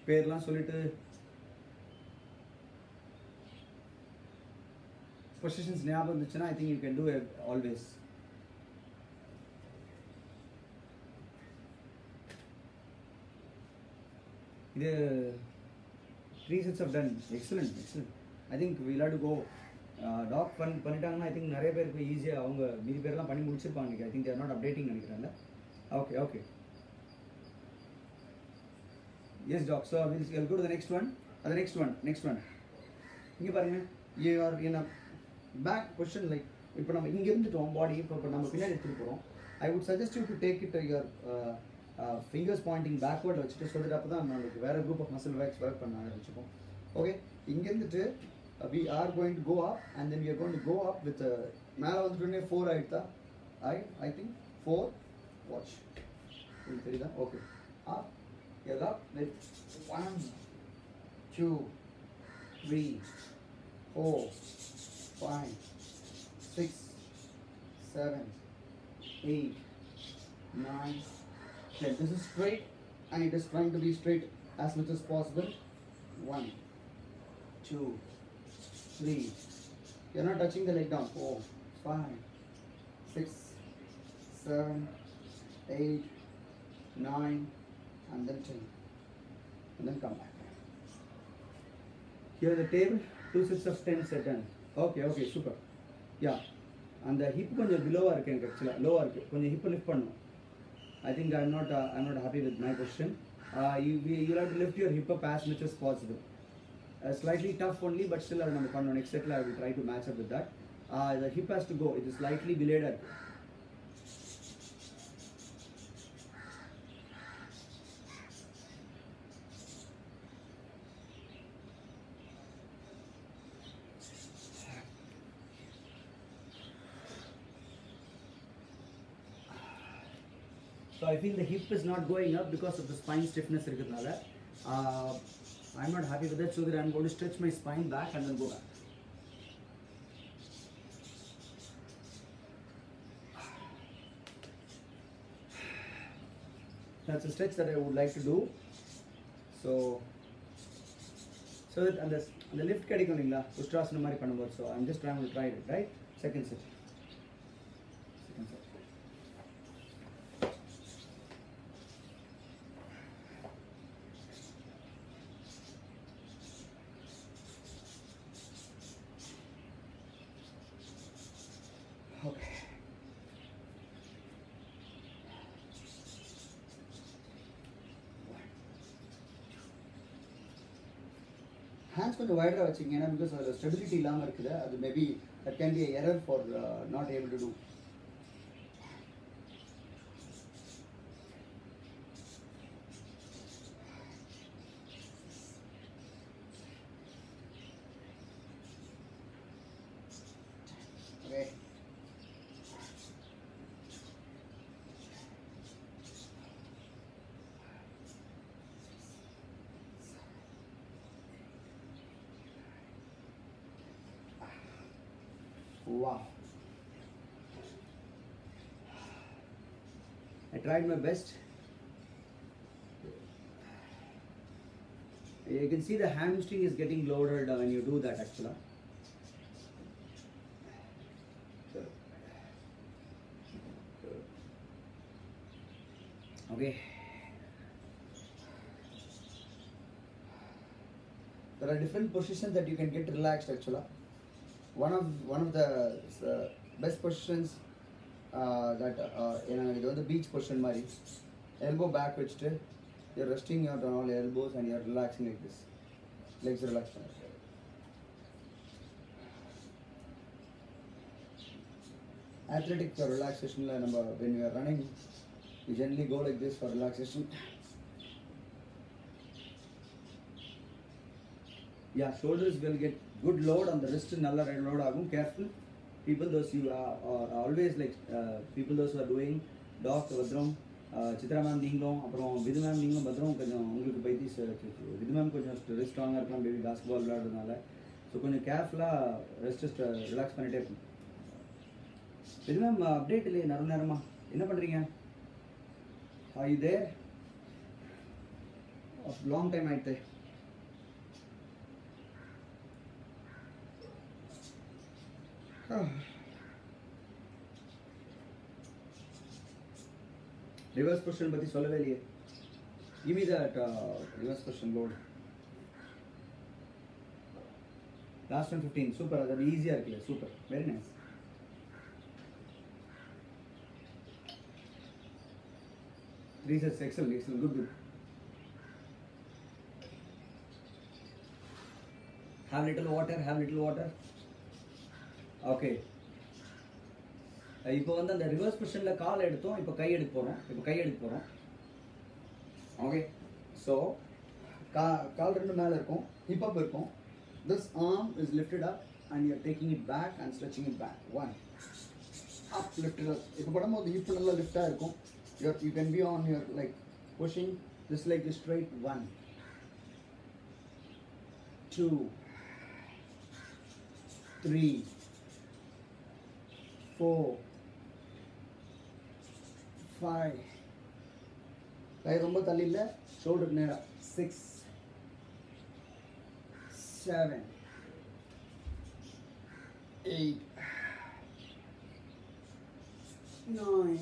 பேர்லாம் சொல்லிட்டு பொசிஷன்ஸ் ஞாபகம் இருந்துச்சுன்னா I think you can do it always. இது 3 sets have done. Excellent. I think we'll have to go. Talk பண்ணிட்டாங்கன்னா I think நிறைய பேருக்கு ஈஸியாக அவங்க மீதி பேர்லாம் பண்ணி முடிச்சிருப்பாங்க. I think they are not updating நினைக்கிறாங்க. Okay. Yes doc. So we'll go to the next one. Next one. இங்கே பாருங்க. You are in a back position like இப்போ நம்ம இங்கே இருந்துட்டோம் பாடி இப்போ நம்ம பின்னாடி எடுத்துகிட்டு போகிறோம். I would suggest you to take it your fingers pointing backward வச்சுட்டு so that அப்போ தான் நம்மளுக்கு வேறு group of muscle work பண்ண ஆரம்பிச்சுப்போம். Okay, இங்கே இருந்துட்டு we are going to go up and then we are going to go up with மேலே வந்துட்டோன்னே 4 ஆகிடுதா I think 4 watch உங்களுக்கு தெரியுதா? Okay, up get up with 1 2 3 4 5 6 7 8 9 10. This is straight and it is trying to be straight as much as possible. 1 2 3 you're not touching the leg down. 4 5 6 7 8 9 and then 10 and then come back. Here the table 2 sets of 10 set done. Okay, super. Yeah, and the hip கொஞ்சம் below இருக்கு எனக்கு actually low இருக்கு கொஞ்சம் hip lift பண்ணனும். I think I'm not happy with my position. You have to lift your hip up as much as possible. Slightly tough only but still நம்ம பண்ணனும். Next set I will try to match up with that. The hip has to go. It is slightly belayed. So I feel the hip is not going up because of the spine stiffness irukadnala. I'm not happy with that, so that I'm going to stretch my spine back and then go back. That's a stretch that I would like to do. So that and the lift kadikkum illingla ustrasana mari பண்ணும்போது. So I'm just trying to try it, right? Second set. Hands கொஞ்சம் வைடரா வச்சிங்கனா because அது stability இல்லாம இருக்குது. அது maybe that can be an error for not able to do. Okay. Wow. I tried my best. You can see the hamstring is getting loaded when you do that actually. Okay. There are different positions that you can get relaxed actually. One of the best positions that இது வந்து beach position மாதிரி elbow back வச்சுட்டு you're resting your on all elbows and you're relaxing like this. Legs relax பண்ணு. Athletic for relaxation la நம்ம when you are running you generally go like this for relaxation. Yeah, shoulders will get good load on the wrist, nalla load agum. Careful people, those you are always like people those who are doing dog badram Chitra ma'am நீங்களும் அப்புறம் விது ma'am நீங்களும் பத்திரம் கொஞ்சம் உங்களுக்கு பைத்தி விது ma'am கொஞ்சம் rest ஸ்ட்ராங்காக இருக்கலாம் baby basketball விளையாடுறதுனால. So கொஞ்சம் கேர்ஃபுல்லாக ரெஸ்ட் ரிலாக்ஸ் பண்ணிகிட்டே இருக்கணும். விது மேம் அப்டேட் இல்லையே நேரமா என்ன பண்ணுறீங்க? இதே லாங் டைம் ஆயிடுது. Reverse position பத்தி சொல்லவே இல்லையே. Give me that reverse position load. Last one 15. Super. அது ஈஸியா இருக்குல்ல. Super. Very nice. Three sets. Excellent. Good. Have little water. Okay. இப்போ வந்து அந்த ரிவர்ஸ் பொசிஷனில் கால் எடுத்தோம். இப்போ கை எடுக்க போகிறோம். ஓகே. ஸோ கால் ரெண்டு மேலே இருக்கும், ஹிப் அப் இருக்கும். This arm is lifted up and you are taking it back and stretching it back. One up lifted up. இப்போ படும்போது ஹிப் நல்லா லிஃப்டாக இருக்கும். You can be on your like pushing this like is straight. 1 2 3 4 5. கை ரொம்ப தள்ளி இல்லை, ஷோல்டருக்கு நேராக. 6 7 8 9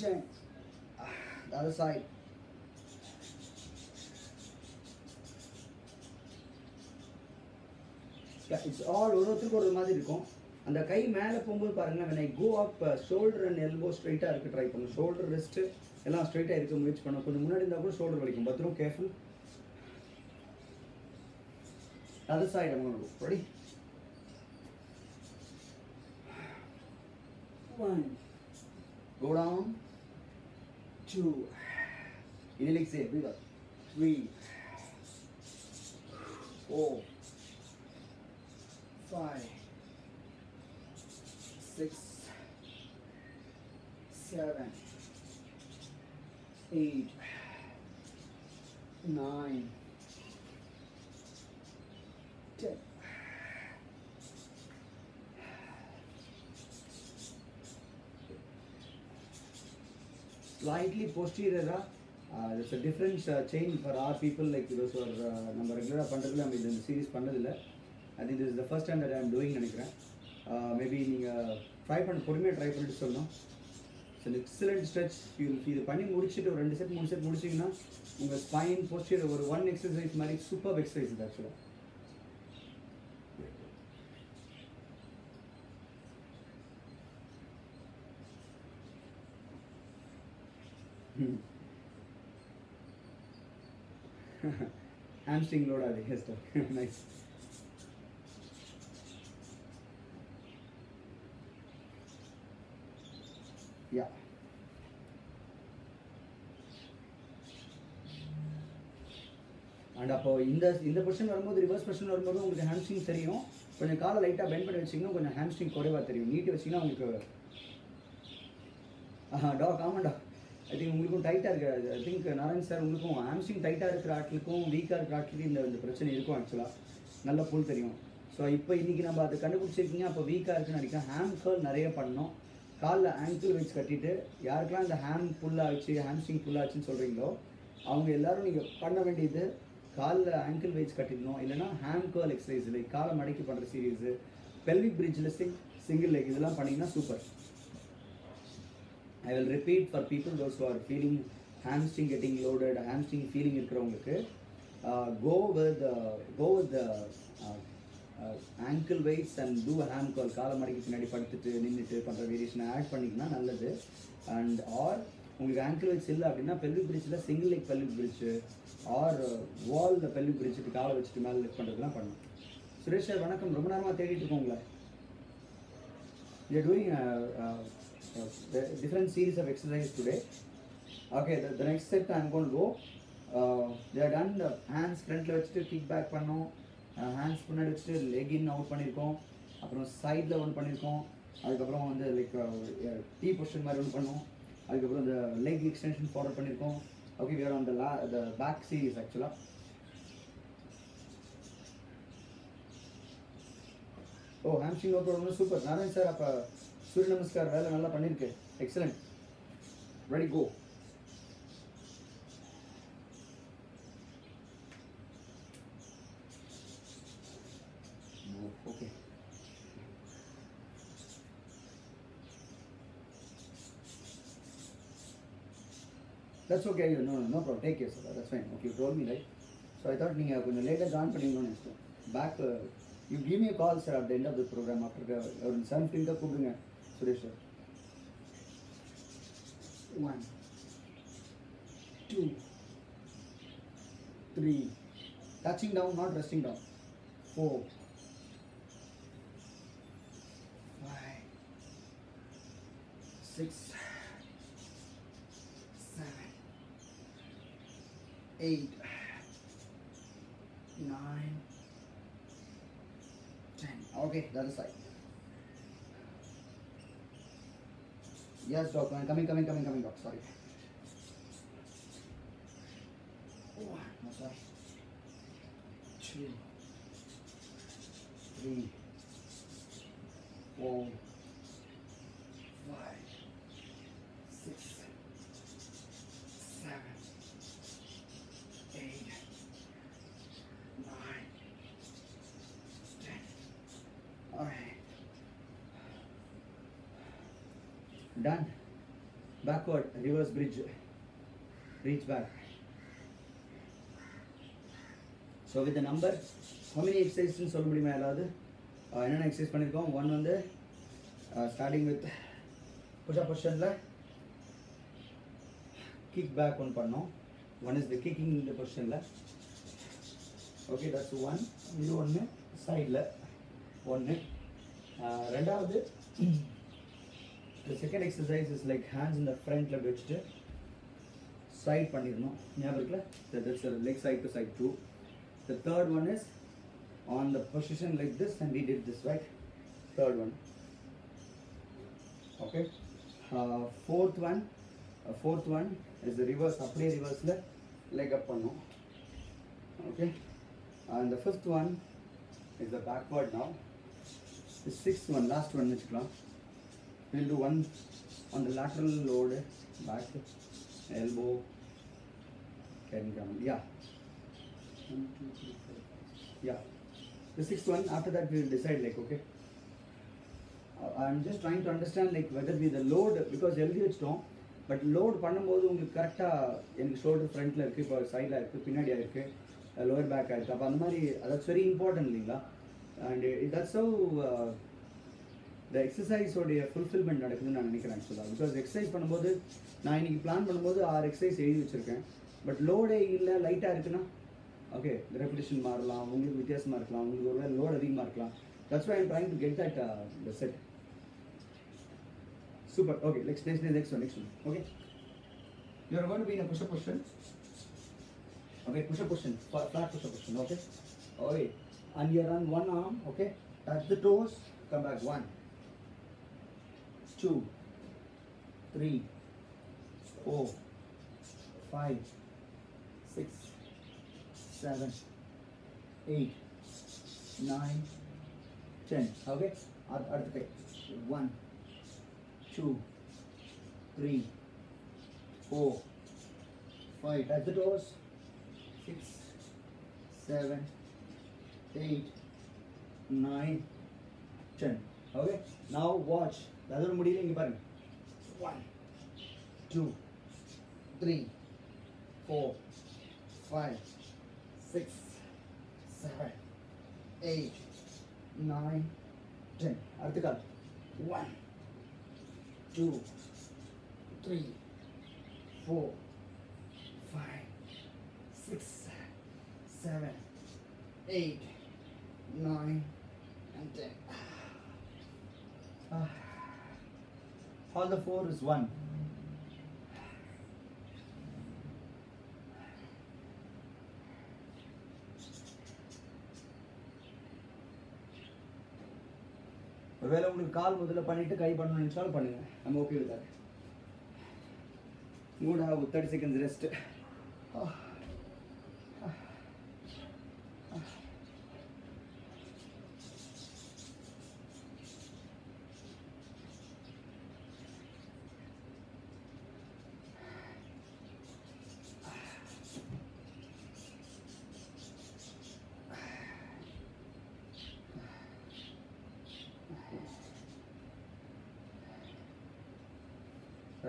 10. The other side. It's all ஒருத்தருக்கு ஒரு மாதிரி இருக்கும். அந்த கை மேலே போகும்போது பாருங்கள், when I go up shoulder and elbow ஸ்ட்ரைட்டாக இருக்க ட்ரை பண்ணும். ஷோல்டர் ரெஸ்ட்டு எல்லாம் ஸ்ட்ரைட்டாக இருக்க முயற்சி பண்ணும். கொஞ்சம் முன்னாடி இருந்தால் கூட ஷோல்டர் வலிக்கும். பத்திரம் careful. other side I'm going to go. Ready? 1 go down. 2 inhale, exhale, breathe up. 3 4 5 6 7 8 9 10. Slightly posterior. There's a different chain for our people, like those who are நம்ம ரெகுலராக பண்ணுறதுல நம்ம இந்த சீரீஸ் பண்ணதில்லை. I think this is the first time that I am doing நினைக்கிறேன். Maybe நீங்கள் try பொறுமையாக try பண்ணிட்டு சொல்லணும். It's an excellent stretch. இது பண்ணி முடிச்சுட்டு ஒரு 2 செட் 3 செட் முடிச்சிங்கன்னா உங்கள் ஸ்பைன் போஸ்டர் ஒரு 1 எக்ஸசைஸ் மாதிரி சூப்பர் எக்ஸசைஸ் இது ஆக்சுவலாக. hamstring load ஆகுது. yes sir. nice. yeah. And அப்போ இந்த பொசிஷன் வரும்போது, ரிவர்ஸ் பொசிஷன் வரும்போது உங்களுக்கு ஹாம்ஸ்ட்ரிங் தெரியும். கொஞ்சம் காலை லைட்டாக பெண்ட் பண்ணி வச்சிங்கன்னா கொஞ்சம் ஹாம்ஸ்ட்ரிங் குறைவாக தெரியும். நீட்டி வச்சிங்கன்னா உங்களுக்கு டாக். ஆமாண்டா, ஐ திங்க் உங்களுக்கும் டைட்டாக இருக்குது. ஐ திங்க் நாராயண் சார் உங்களுக்கும் ஹாம்ஸ்ட்ரிங் டைட்டாக இருக்கிற ஆட்களுக்கும் வீக்காக இருக்கிற ஆட்களுக்கும் இந்த பிரச்சனை இருக்கும் ஆக்சுவலாக. நல்ல புல் தெரியும். ஸோ இப்போ இன்றைக்கி நம்ம அதை கண்டுபிடிச்சிருக்கீங்க. அப்போ வீக்காக இருக்குன்னு நினைக்கிறேன். ஹேம் கேர்ள் நிறைய பண்ணோம். காலில் ஆங்கிள் வெயிட்ஸ் கட்டிட்டு யாருக்கெல்லாம் இந்த ஹேம் புல்லாகிடுச்சு ஹேம்ஸ்ட்ரிங் புல்லாச்சுன்னு சொல்கிறீங்களோ அவங்க எல்லோரும் நீங்கள் பண்ண வேண்டியது காலில் ஆங்கிள் வெயிட்ஸ் கட்டிடணும். இல்லைனா ஹேம் கேர்ள் எக்ஸசைஸ் லைக் காலை மடக்கி பண்ணுற சீரீஸு, பெல்விக் பிரிட்ஜில் சிங்கிள் லெக் இதெல்லாம் பண்ணிங்கன்னா super. I will repeat for people those who are feeling hamstring getting loaded, hamstring feeling இருக்கிறவங்களுக்கு go with the ankle weights and do a ham curl. காலை மடக்கி பின்னாடி படுத்துட்டு நின்றுட்டு பண்ணுற வேரியேஷனை ஆட் பண்ணிங்கன்னா நல்லது. அண்ட் ஆர் உங்களுக்கு ankle weights இல்லை அப்படின்னா pelvic bridgeல single leg pelvic bridge or wall pelvic bridge காலை வச்சுட்டு மேலே லிஃப்ட் பண்ணுறதுலாம் பண்ணணும். சுரேஷ் சார் வணக்கம். ரொம்ப நேரமாக தேடிட்டு இருக்கோங்களே. We are doing different series of exercises today. Okay, the next set I am going to go. They are done. The hands front la vechittu kick back பண்ணோம். hands முன்னாடி வச்சுட்டு leg in out பண்ணியிருக்கோம். அப்புறம் சைடில் ஒன்று பண்ணியிருக்கோம். அதுக்கப்புறம் வந்து லைக் டீ பொசிஷன் மாதிரி ஒன்று பண்ணோம். அதுக்கப்புறம் இந்த leg extension forward பண்ணியிருக்கோம். Okay, we are on the back series actually. ஓ hamstring work out super Narayan sir. அப்போ சூரிய நமஸ்கார் வேலை நல்லா பண்ணியிருக்கு. Excellent. Ready go. Okay that's okay. No problem. Take care, sir. That's fine. Okay, you told me, right? So I thought நீங்கள் கொஞ்சம் லேட்டாக join பண்ணிங்கன்னு நினச்சிட்டோம். Back you give me a call, sir, at the end of the program. After ஒரு 7:15 கூப்பிடுங்க Suresh sir. 1 2 3 touching down, not resting down. 4 5 6 7 8 9 10. Okay, that is right. Yes, doc. Coming, doc. Sorry. Oh, no, sorry. 2 3 4 5 6 7 8 9 10. All right. Done. Backward, reverse bridge. Reach back. So with the number, how many exercises சொல்ல முடியுமா யாராவது? என்னென்ன exercise பண்ணியிருக்கோம்? One வந்து starting with push-up பொசிஷனில் kick back ஒன்று பண்ணோம். One is the kicking இந்த பொசிஷனில். Okay, that's one. இது ஒன்று சைடில் ஒன்று. ரெண்டாவது the second exercise is like hands in the front ல வச்சுட்டு side பண்ணிடணும். ஞாபகம் இருக்குல்ல? That's a leg side to side too. The third one is on the position like this and we did this, right? Third one. Okay. Fourth one is the reverse. அப்படியே reverseல leg up பண்ணணும். Okay. And the fifth one is the backward now. The sixth one, last one வச்சுக்கலாம். We'll do one on the lateral load, back, elbow, can come. Yeah. 1 2 3 4 Yeah. The sixth one, after that we'll decide like, okay. I'm just trying to understand like whether we the load, because எழுதி வச்சிட்டோம், but load பண்ணும்போது உங்களுக்கு கரெக்டாக எனக்கு shoulder ஃப்ரண்ட்டில் இருக்குது, இப்போ சைடில் இருக்குது, பின்னாடியாக இருக்குது, லோவர் பேக்காக இருக்குது. அப்போ அந்த மாதிரி that's very important இல்லைங்களா? And that's how the எக்ஸசைஸோடைய ஃபுல்ஃபில்மெண்ட் நடக்குதுன்னு நான் நினைக்கிறேன் ஆக்சுவலாக. பிகாஸ் எக்ஸசைஸ் பண்ணும்போது நான் இன்றைக்கி பிளான் பண்ணும்போது 6 எக்ஸசைஸ் எழுதி வச்சுருக்கேன். பட் லோடே இல்லை, லைட்டாக இருக்குன்னா ஓகே ரெப்பிடேஷன் மாறலாம், உங்களுக்கு வித்தியாசமாக இருக்கலாம், உங்களுக்கு ஒரு வேலை லோட் அதிகமாக இருக்கலாம். That's why I'm trying to get that the set. Super. Okay, next one. Okay, you are going to be in a push-up position. Okay, push-up position, flat push-up position. Okay, and you are on one arm. Okay, touch the toes, come back. 1 2 3 4 5 6 7 8 9, 10. Okay, அடுத்த கை 1, 2, 3, 4, 5. Touch the toes. 6, 7, 8, 9, 10. Okay, now watch. அதோட முடியல இங்க பாருங்க. 1, 2, 3, 4, 5, 6, 7, 8, 9, 10. அடுத்த கால் 1, 2, 3, 4, 5, 6, 7, 8, 9, and 10. All the 4 is 1. ஒருவேளை உங்களுக்கு கால் முதல்ல பண்ணிட்டு கை பண்ணணும்னு நினைச்சாலும் பண்ணுங்க. I'm okay with that. You would have 30 seconds rest.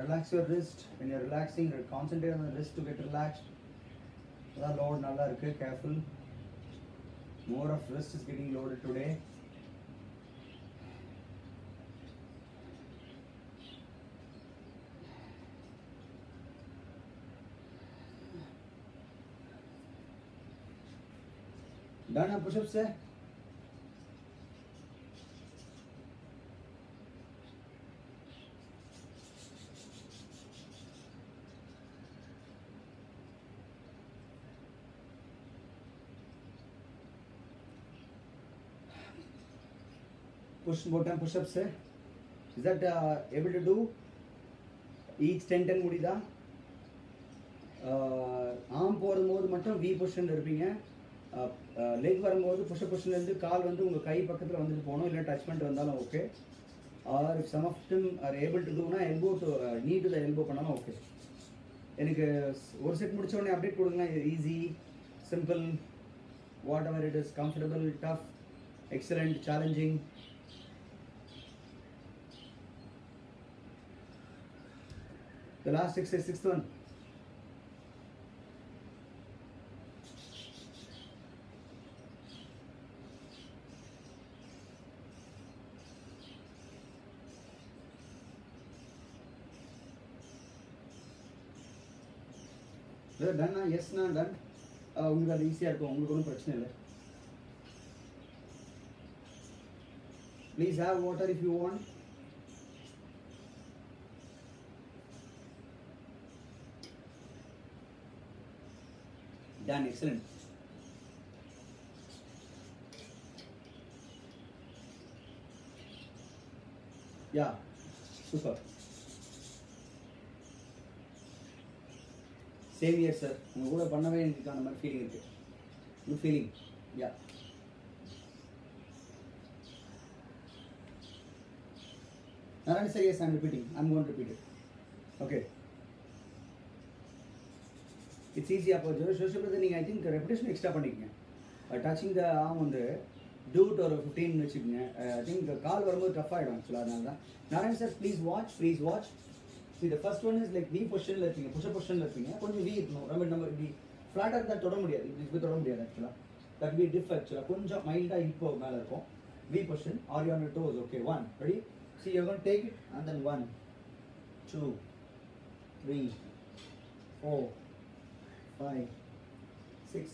Relax your wrist. When you're relaxing, concentrate on the wrist to get relaxed. That load nalla irukku. Careful. More of wrist is getting loaded today. Done push-ups se? Bottom push-ups है. Is that able to do? Each 10 முடியுதா? Arm போடும்போது மட்டும் V பொசிஷன்ல இருப்பீங்க. Leg வரும்போது push பொசிஷன்ல இருந்து கால் வந்து உங்க கை பக்கத்துல வந்துட்டு போணும், இல்ல டச் பண்ணிட்டு வந்தாலும் okay. Or if some of them are able to do na elbow to knee to the elbow பண்ணாலும் ஓகே. எனக்கு ஒரு செட் முடிச்ச உடனே அப்டேட் கொடுங்க. Easy, simple, whatever it is, comfortable, tough, excellent, challenging. The last exercise, sixth one. Done? Yes, na done. உங்களுக்கு அது ஈஸியாக இருக்கும், உங்களுக்கு ஒன்றும் பிரச்சனை இல்லை. Please have water if you want. Done, excellent. Yeah, super. Same here, sir. உங்க கூட பண்ணவே எனக்கு அந்த மாதிரி ஃபீலிங் இருக்கு. Good feeling. Yeah. Narani sir, yes, I'm repeating. I'm going to repeat it. Okay. It's easy. அப்போ ஜோஷி பிரதர் நீங்கள் I think repetition extra பண்ணிக்கங்க. டச்சிங் த ஆர்ம் வந்து டூ டு ஒரு 15 வச்சுக்கோங்க. ஐ திங்க் கால் வரும்போது டஃப் ஆகிடும் ஆக்சுவலாக. அதனால தான் Narayan sir please watch. See, the first one is like V பொசிஷனில் இருப்பீங்க, புஷ் பொசிஷனில் இருப்பீங்க. கொஞ்சம் V இருக்கணும். நம்ம இப்படி ஃப்ளாட்டாக இருந்தால் தொட முடியாது, இப்படி தொட முடியாது ஆக்சுவலாக. தட் பி டிஃப் ஆக்சுவலாக. கொஞ்சம் மைல்டாக இப்போ மேலே இருக்கும். V position are you on your dose. Okay, 1 ready. See, you're going to take it and then 1, 2, 3, 4, 5, 6,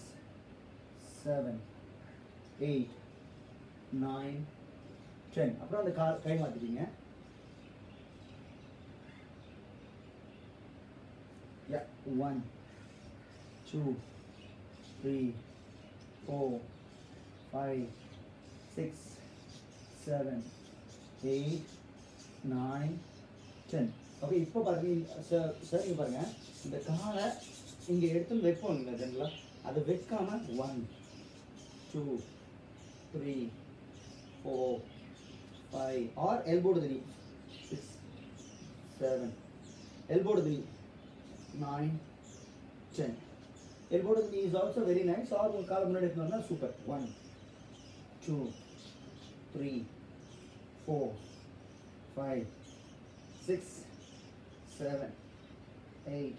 7, 8, 9, 10. அப்புறம் அந்த கை மாற்றிட்டீங்க. Yeah, 1, 2, 3, 4, 5, 6, 7, 8, 9, 10. ஓகே, இப்போ பாருங்க சார், இங்கே பாருங்க, இந்த காலை இங்கே எடுத்து வைப்போம் இல்லை ஜென்ரலாக, அதை வைக்காம 1, 2, 3, 4, 5, or elbow to the knee. 6, 7, elbow to the knee. 9, 10. Elbow to the knee is also very nice. Or one kaal munadi irundha super. 1, 2, 3, 4, 5, 6, 7, 8,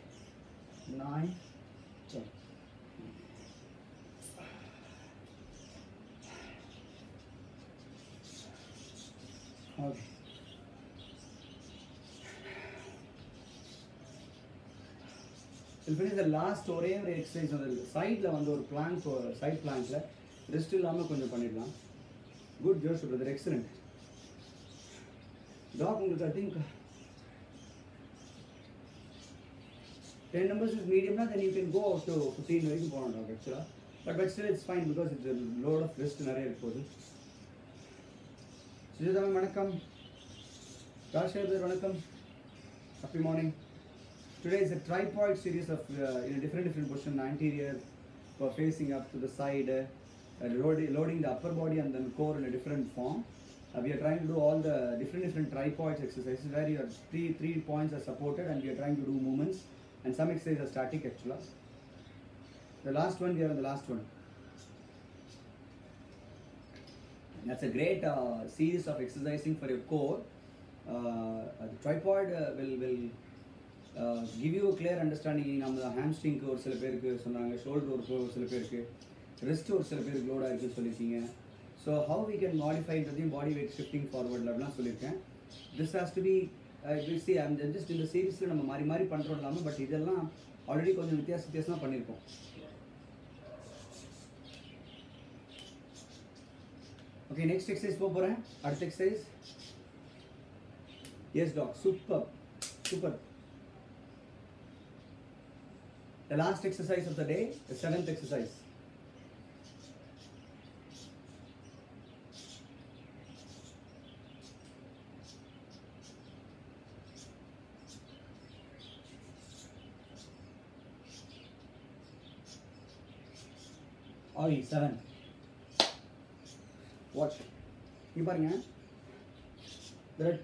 9, 10. Okay. We'll finish the last ஒரே ஒரு எக்ஸசைஸ் வந்து சைடில் வந்து ஒரு பிளாங்க் சைட் பிளாங்க்ல ரெஸ்ட் இல்லாமல் கொஞ்சம் பண்ணிடலாம். Good ஜோஷ் brother, excellent. Talk உங்களுக்கு I think 10 numbers is medium na, then you can go up to 15 வரைக்கும் போகலாம் டாக் ஆக்சுவலாக. but still it's fine because it's a load of rest நிறைய இருப்போது. சுஜிதா வணக்கம், ராஜேந்தர் வணக்கம், happy morning. Today is a tripod series of in a different position, anterior facing up to the side, loading the upper body and then core in a different form. We are trying to do all the different tripods exercises where your three points are supported and we are trying to do movements, and some exercises are static actually. The last one, we are on the last one. That's a great series of exercising for your core. The tripod will give you a clear understanding. நம்ம ஹாம்ஸ்ட்ரிங்க்கு ஒரு சில பேருக்கு சொன்னாங்க, shoulder ஒரு சில பேருக்கு, rest ஒரு சில பேருக்கு லோடாக இருக்குன்னு சொல்லியிருக்கீங்க. ஸோ ஹவு வி கேன் மாடிஃபைன்றதையும் பாடி வெயிட் ஷிஃப்டிங் ஃபார்வர்டில் அப்படிலாம் சொல்லியிருக்கேன். This has to be see just இந்த சீரீஸில் நம்ம மாறி மாறி பண்ணுறோம் இல்லாமல், பட் இதெல்லாம் ஆல்ரெடி கொஞ்சம் வித்தியாசமாக பண்ணியிருக்கோம். ஓகே, நெக்ஸ்ட் எக்ஸசைஸ் போக போகிறேன். அடுத்த எக்ஸசைஸ். எஸ் டாக், super super. The last exercise of the day, the 7th exercise. Oi, 7. Watch. You பாருங்க. There are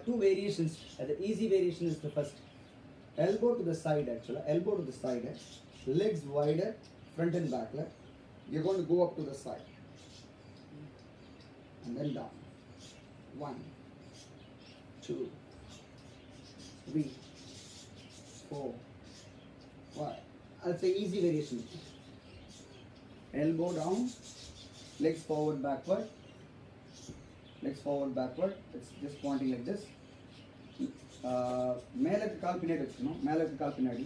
two variations. The easy variation is the first. Elbow to the side actually, elbow to the side, legs wider, front and back. You're going to go up to the side and then down. 1, 2, 3, 4, 5. That's the easy variation. Elbow down, legs forward, backward, legs forward, backward. It's just pointing like this. மேலுக்கு கால் பின்னாடி வச்சுக்கணும், மேலுக்கு கால் பின்னாடி.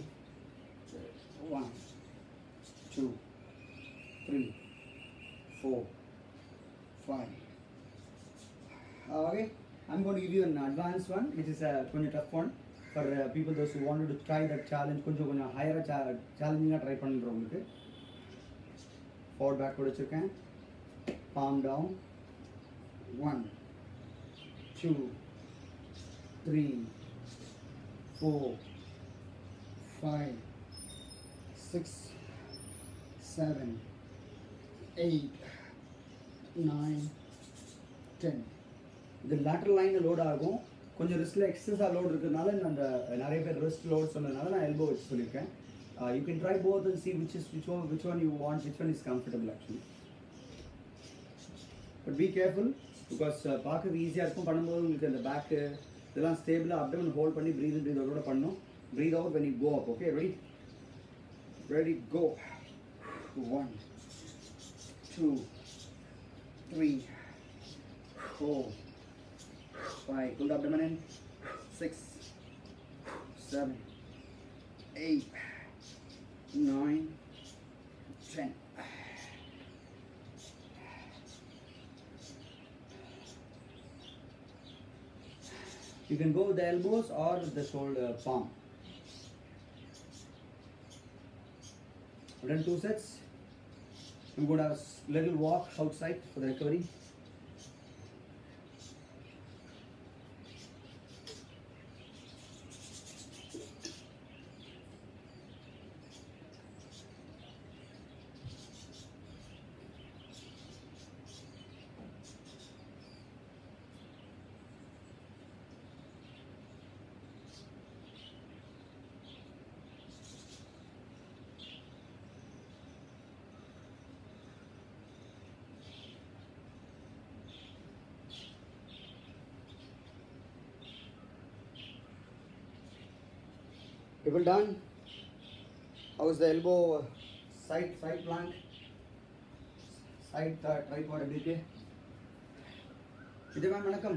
1, 2, 3, 4, 5. Okay, I'm going to give you an advanced one, which is a கொஞ்சம் tough one for people those who wanted to try that challenge. கொஞ்சம் higher challenging try பண்ணுறவங்களுக்கு. Forward backward வச்சுருக்கேன். Palm down. 1, 2, 3, 4, 5, 6, 7, 8, 9, 10. இது lateral line load ஆகும். கொஞ்சம் ரிஸ்ட்ல எக்ஸஸா load இருக்கிறதுனால அந்த நிறைய பேர் ரிஸ்ட் லோட் சொன்னதுனால நான் எல்போ வச்சு சொல்லியிருக்கேன். You can try both and see which one you want, which one is comfortable actually. But be careful because பார்க்க ஈஸியாக இருக்கும், பண்ணும்போது உங்களுக்கு அந்த பேக்கு இதெல்லாம் ஸ்டேபிளாக அப்டமன் ஹோல்ட் பண்ணி ப்ரீத் இன் ப்ரீத் அவுட்டோட பண்ணணும். Breathe out when you go up. Okay, ready go. 1, 2, 3, 4, 5. Pull the abdomen in. 6, 7, 8, 9, 10. You can go with the elbows or with the shoulder palm. I've done 2 sets. I'm going to have a little walk outside for the recovery. People done? How's the elbow side plank? Side tripod எப்படி இருக்கு? இது ma'am வணக்கம்.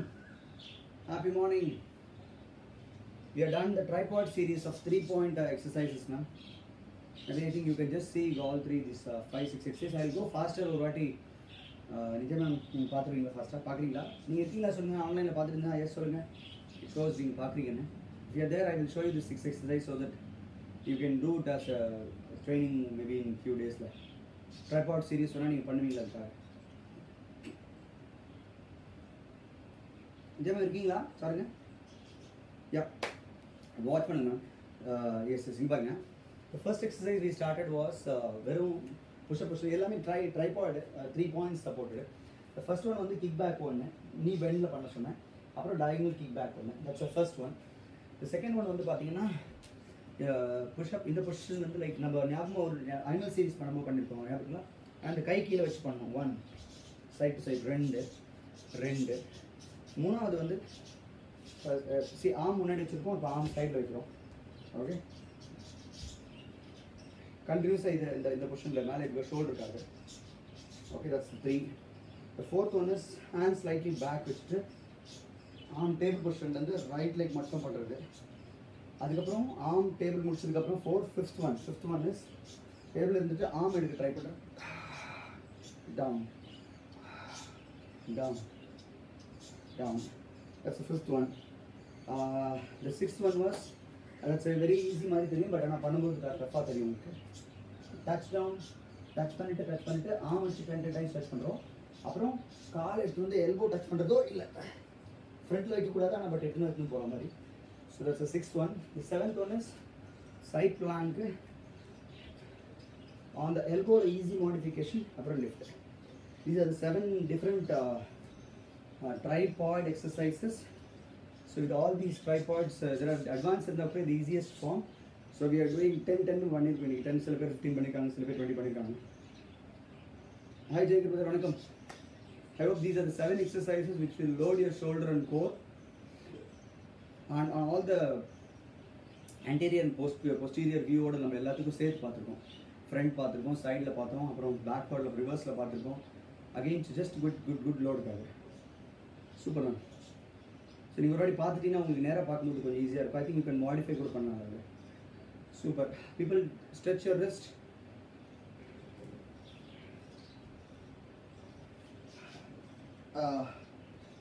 Happy morning. We have done the tripod series of 3-point exercises, ma'am. And I think you can just see all three these 5-6 exercises. I'll go faster ஒரு வாட்டி. நிஜம் ma'am நீங்கள் பார்த்துருக்கீங்களா ஃபாஸ்ட்டாக பார்க்குறீங்களா? நீங்கள் இருக்கீங்களா சொல்லுங்கள். ஆன்லைனில் பார்த்துருந்தா எஸ் சொல்லுங்கள். பிகாஸ் நீங்கள் பார்க்குறீங்கன்னு. If you are there, I will show you the 6 exercises so that you can do it as a training maybe in few days. Tripod series சொன்னால் நீங்கள் பண்ணுவீங்களா சார்? நிஜமாக இருக்கீங்களா சாருங்க? யா வாட்ச் பண்ணுங்க மேம். எஸ் எஸ் பாருங்க. The first exercise we started was வெறும் push-up எல்லாமே tripod 3 points supported. The first one வந்து kick back ஒன்று நீ பெண்டில் பண்ண சொன்னேன். அப்புறம் diagonal kick back ஒன்று. That's the first one. The second one வந்து பார்த்தீங்கன்னா push-up இந்த பொசிஷன் வந்து லைக் நம்ம ஞாபகம் ஒரு ஆனுவல் சீரிஸ் பண்ணும்போது பண்ணியிருக்கோம் ஞாபகங்களா? அந்த கை கீழே வச்சு பண்ணோம். 1 சைட் டு சைட் 2 மூணாவது வந்து ஆம் முன்னாடி வச்சுருக்கோம். இப்போ ஆம் சைடில் வைக்கிறோம். ஓகே கண்டினியூஸாக இந்த பொசிஷனில் மேலே இப்போ ஷோல்டருக்காக. Okay that's 3. The fourth one is hand slightly back வச்சுட்டு ஆம் டேபிள் பொசிஷன்லேருந்து ரைட் லெக் மட்டும் பண்ணுறது. அதுக்கப்புறம் ஆம் டேபிள் முடிச்சதுக்கப்புறம் ஃபிஃப்த் ஒன் இஸ் டேபிள் இருந்துட்டு ஆம் எடுக்க ட்ரை பண்ணுறேன். Down down down. That's the fifth one. The sixth one was that's a very easy மாதிரி தெரியும். பட் ஆனால் பண்ணும்போது டஃப்பாக தெரியும் உங்களுக்கு. டச் பண்ணிட்டு ஆம் வச்சு 20 டைம்ஸ் டச் பண்ணுறோம். அப்புறம் கால் எடுத்து வந்து எல்போ டச் பண்ணுறதோ இல்லை ஃப்ரண்ட்டில் வைக்கக்கூடாது. ஆனால் பட் எடுத்துன்னு போகிற மாதிரி. So that's the sixth one. The seventh one is side plank on the elbow, easy modification, upper lift. These are the 7 different tripod exercises. So with all these tripods, there are advanced in the easiest form. So we are doing 10 1 20 10 சில பேர் 15 பண்ணிருக்காங்க, சில பேர் 20 பண்ணிருக்காங்க. Hi Jacob brother, வணக்கம். I hope these are the 7 exercises which will load your shoulder and core. And on all the anterior and posterior view ஓட நம்ம எல்லாத்துக்கும் சேர்த்து பார்த்துருக்கோம். ஃப்ரண்ட் பார்த்துருக்கோம், சைடில் பார்த்தோம், அப்புறம் பேக்வர்டில் ரிவர்ஸில் பார்த்துருக்கோம். அகெயின் ஜஸ்ட் குட் லோடுக்காக. Super ma'am. ஸோ நீங்கள் ஒரு வாட்டி பார்த்துட்டீங்கன்னா உங்களுக்கு நேராக பார்க்கும்போது கொஞ்சம் ஈஸியாக இருக்கும். I think you can modify கூட பண்ணாங்க. Super. People stretch your wrist.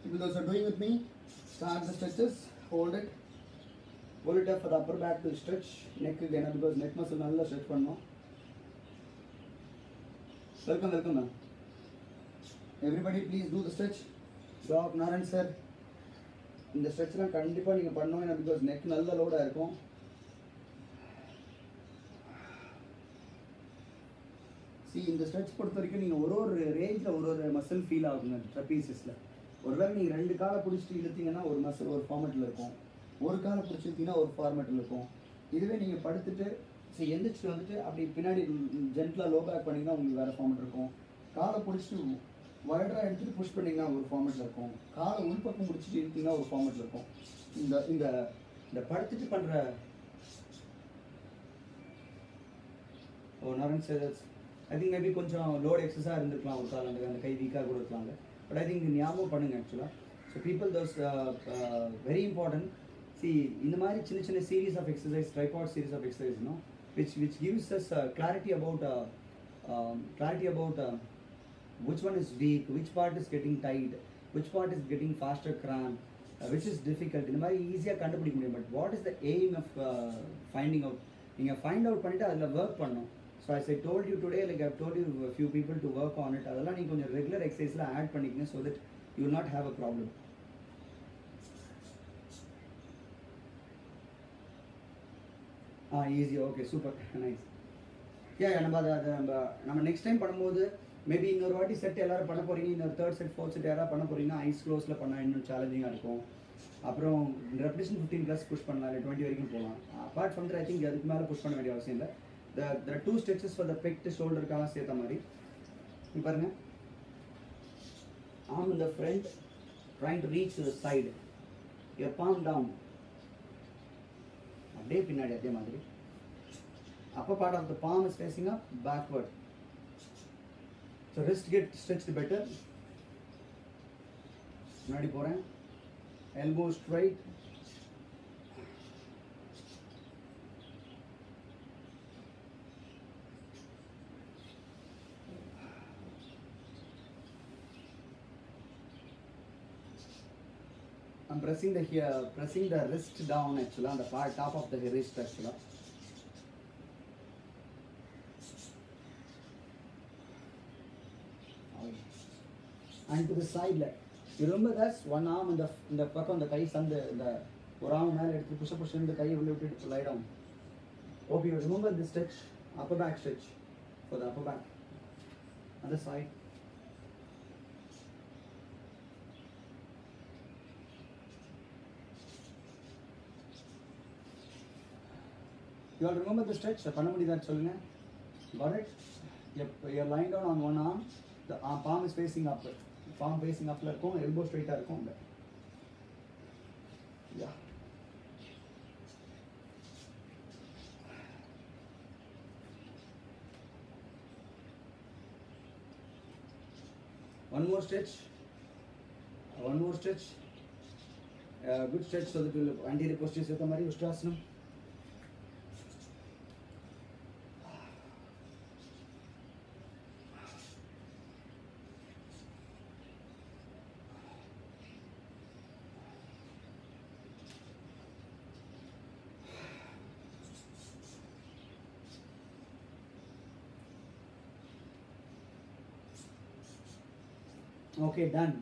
People those are doing with me, start the stretches. Hold it up for the upper back to stretch neck again because neck muscle nalla stretch பண்ணனும். Welcome ma'am. Everybody please do the stretch. Stop Naran sir. இந்த ஸ்ட்ரெச்லாம் கண்டிப்பாக நீங்கள் பண்ணணும். ஏன்னா because neck நல்ல லோடாக இருக்கும். இந்த stretch பொறுத்த வரைக்கும் நீங்கள் ஒரு ரேஞ்சில் ஒரு மசில் ஃபீல் ஆகுங்க ட்ரப்பீசஸில். ஒருவேளை நீங்கள் 2 காலை பிடிச்சிட்டு இழுத்தீங்கன்னா ஒரு மசில் ஒரு ஃபார்மேட்டில் இருக்கும், ஒரு காலை பிடிச்சிருந்தீங்கன்னா ஒரு ஃபார்மேட்டில் இருக்கும். இதுவே நீங்கள் படுத்துட்டு எந்திரிச்சிட்டு வந்துட்டு அப்படி பின்னாடி ஜென்டலாக லோ பேக் பண்ணிங்கன்னா உங்களுக்கு வேறு ஃபார்மேட் இருக்கும். காலை பிடிச்சிட்டு வைடராக எடுத்துகிட்டு புஷ் பண்ணிங்கன்னா ஒரு ஃபார்மேட்டில் இருக்கும். காலை உள்பக்கம் பிடிச்சிட்டு இழுத்தீங்கன்னா ஒரு ஃபார்மேட்டில் இருக்கும். இந்த படுத்துட்டு பண்ணுற நரன் சேதல்ஸ் ஐ திங்க் மேபி கொஞ்சம் லோட் எக்ஸஸாக இருந்திருக்கலாம் ஒரு கால், அந்த கை வீக்காக கூட இருக்கலாங்க. பட் ஐ திங்க் ஞாபகம் பண்ணுங்கள் ஆக்சுவலாக. So people those very important. இந்த மாதிரி சின்ன series of exercise, tripod series of exercise which gives us clarity about which one is weak, which part is getting tight, which part is getting faster cramp, which is difficult. இந்த மாதிரி ஈஸியாக கண்டுபிடிக்க முடியும். But what is the aim of finding out? நீங்கள் find out பண்ணிவிட்டு அதில் work பண்ணணும். So as I told you today, like I've told you a few people to work on it. அதெல்லாம் நீங்கள் கொஞ்சம் ரெகுலர் எக்ஸசைஸில் ஆட் பண்ணிக்கங்க so that you will not have a problem. Easy. Okay, super. Nice. Yeah, நம்ம next time பண்ணும்போது maybe இன்னொரு வாட்டி set எல்லாரும் பண்ண போகிறீங்க, இன்னொரு 3rd செட் 4th செட் யாராவது பண்ண போகிறீங்கன்னா ஐஸ் க்ளோஸில் பண்ணால் இன்னும் சேலஞ்சிங்காக இருக்கும். அப்புறம் ரெப்டிஷன் 15+ புஷ் பண்ணலாம், இல்லை 20 வரைக்கும் போகலாம். Apart from that I think அதுக்கு மேலே புஷ் பண்ண வேண்டிய அவசியம் இல்லை. There are 2 stretches for the pec ஷோல்டருக்காக சேர்த்த மாதிரி. இப்போ பாருங்கள், arm in the front, trying to reach to the side, your palm down. அப்படியே பின்னாடி அதே மாதிரி. Upper part of the palm is facing up, backward. So wrist get stretched better. முன்னாடி போகிறேன். Elbow straight. I'm pressing the wrist down actually on the top of the wrist actually. And to the side leg. You remember that's one arm in the back on the thighs and the one arm மேல எடுத்து push in the கை உள்ள விட்டுட்டு lie down. Hope you remember this stretch, upper back stretch for the upper back. Other side. You all remember the stretch? பண்ண முடியுதான்னு சொல்லுங்க. Got it? You're lying down on one arm. The palm is facing up. Palm facing up இருக்கும், elbow straight இருக்கும். Yeah. One more stretch. Good stretch so that you will anterior posture से हमारी उष्ट्रासनम. Okay, done.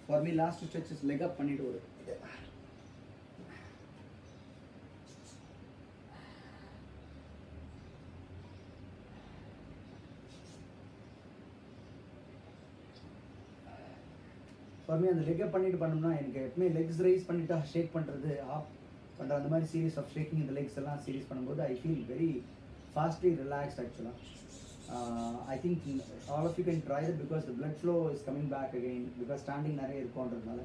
For me, last stretch is leg up பண்ணிட்டு ஒரு For me, அந்த leg up பண்ணிட்டு பண்ணோம்னா எனக்கு எப்பவுமே legs raise பண்ணிட்டா shake பண்றது ஆப் பண்ற அந்த மாதிரி series of shaking in the legs எல்லாம் series பண்ணும்போது I feel very fastly relaxed actually. I think all of you can try it because the blood flow is coming back again because standing நிறைய இருக்கும்ன்றதுனால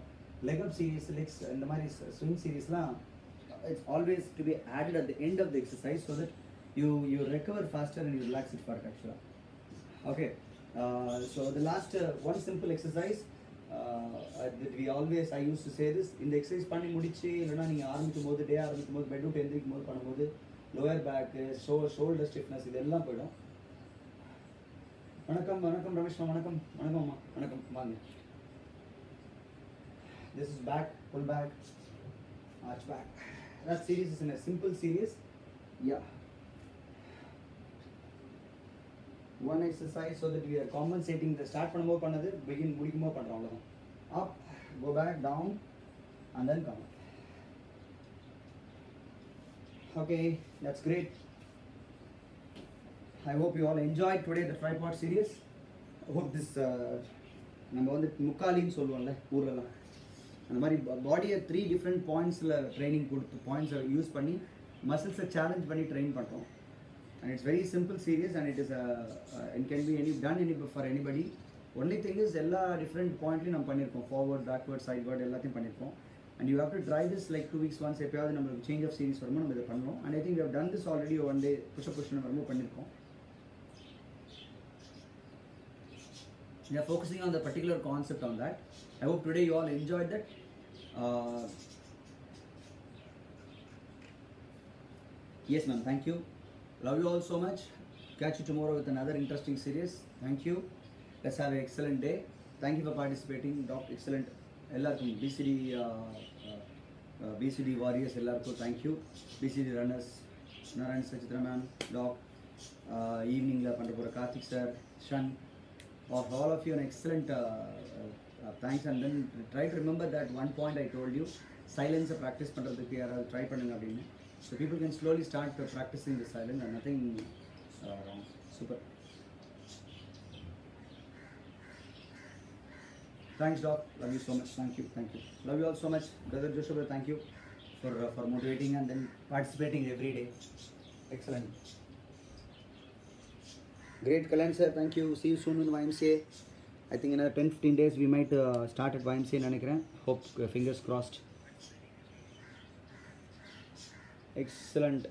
leg up series legs இந்த மாதிரி swing seriesலாம் it's always to be added at the end of the exercise so that you recover faster and you relax it further actually. Okay, so the last one simple exercise that I used to say this இந்த exercise பண்ணி முடிச்சு இல்லைன்னா நீங்கள் ஆரம்பிக்கும்போது டே ஆரம்பிக்கும்போது bed விட்டு எந்திரிக்கும் போது பண்ணும்போது லோயர் பேக்கு ஷோல்டர் ஸ்டிஃப்னஸ் இதெல்லாம் போயிடும். வணக்கம் ரமேஷ்மா, வணக்கம் அம்மா, வணக்கம் வாங்க. This is back, pull back, arch back. That series is in a simple series. Yeah. One exercise so that we are compensating the start பண்ணும்போது பண்ணது begin முடிக்கும்போது பண்ணுறோம் அவ்வளோதான். Up, go back, down and then come up. Okay, that's great. I hope you all enjoyed today the tripod series. I hope this நம்ம வந்து முக்காலின்னு சொல்லுவோம்ல ஊர்லலாம் அந்த மாதிரி பாடியை 3 different பாயிண்ட்ஸில் ட்ரைனிங் கொடுத்து பாயிண்ட்ஸை யூஸ் பண்ணி மசில்ஸை சேலஞ்ச் பண்ணி ட்ரெயின் பண்ணுறோம். And it's very simple series and it can be done for anybody. Only thing is எல்லா different பாயிண்ட்லையும் நம்ம பண்ணியிருக்கோம், ஃபார்வர்ட் பேக்வர்ட் சைட்வர்ட் எல்லாத்தையும் பண்ணியிருக்கோம். And you have to try this like 2 weeks once. எப்பயாவது நம்மளுக்கு சேஞ்ச் ஆஃப் சீரிஸ் வரும்போது நம்ம இதை பண்ணுவோம். And I think we have done this already one day push நம்ம ரொம்ப பண்ணியிருக்கோம். We are focusing on the particular concept on that. I hope today you all enjoyed that. Yes ma'am, thank you. Love you all so much. Catch you tomorrow with another interesting series. Thank you. Let's have an excellent day. Thank you for participating. Doc, excellent. எல்லாருக்கும் BCD warriors எல்லாருக்கும் thank you. BCD runners, Narayan Sachitra ma'am, Doc, eveningல பண்ற போற Karthik sir, Shan, of all of you an excellent thanks. And then try to remember that one point I told you, silence practice பண்றதுக்கு யாராவது try பண்ணுங்க அப்படின்னு. So people can slowly start practicing the silence and nothing wrong. Super. Thanks Doc, love you so much. Thank you. Love you all so much. Brother Joshua, thank you for motivating and then participating every day. Excellent. Great Kalan sir, thank you. See you soon in YMCA. I think in 10-15 days we might start at YMCA. Hope fingers crossed. Excellent.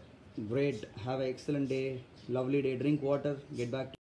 Great. Have an excellent day. Lovely day. Drink water. Get back to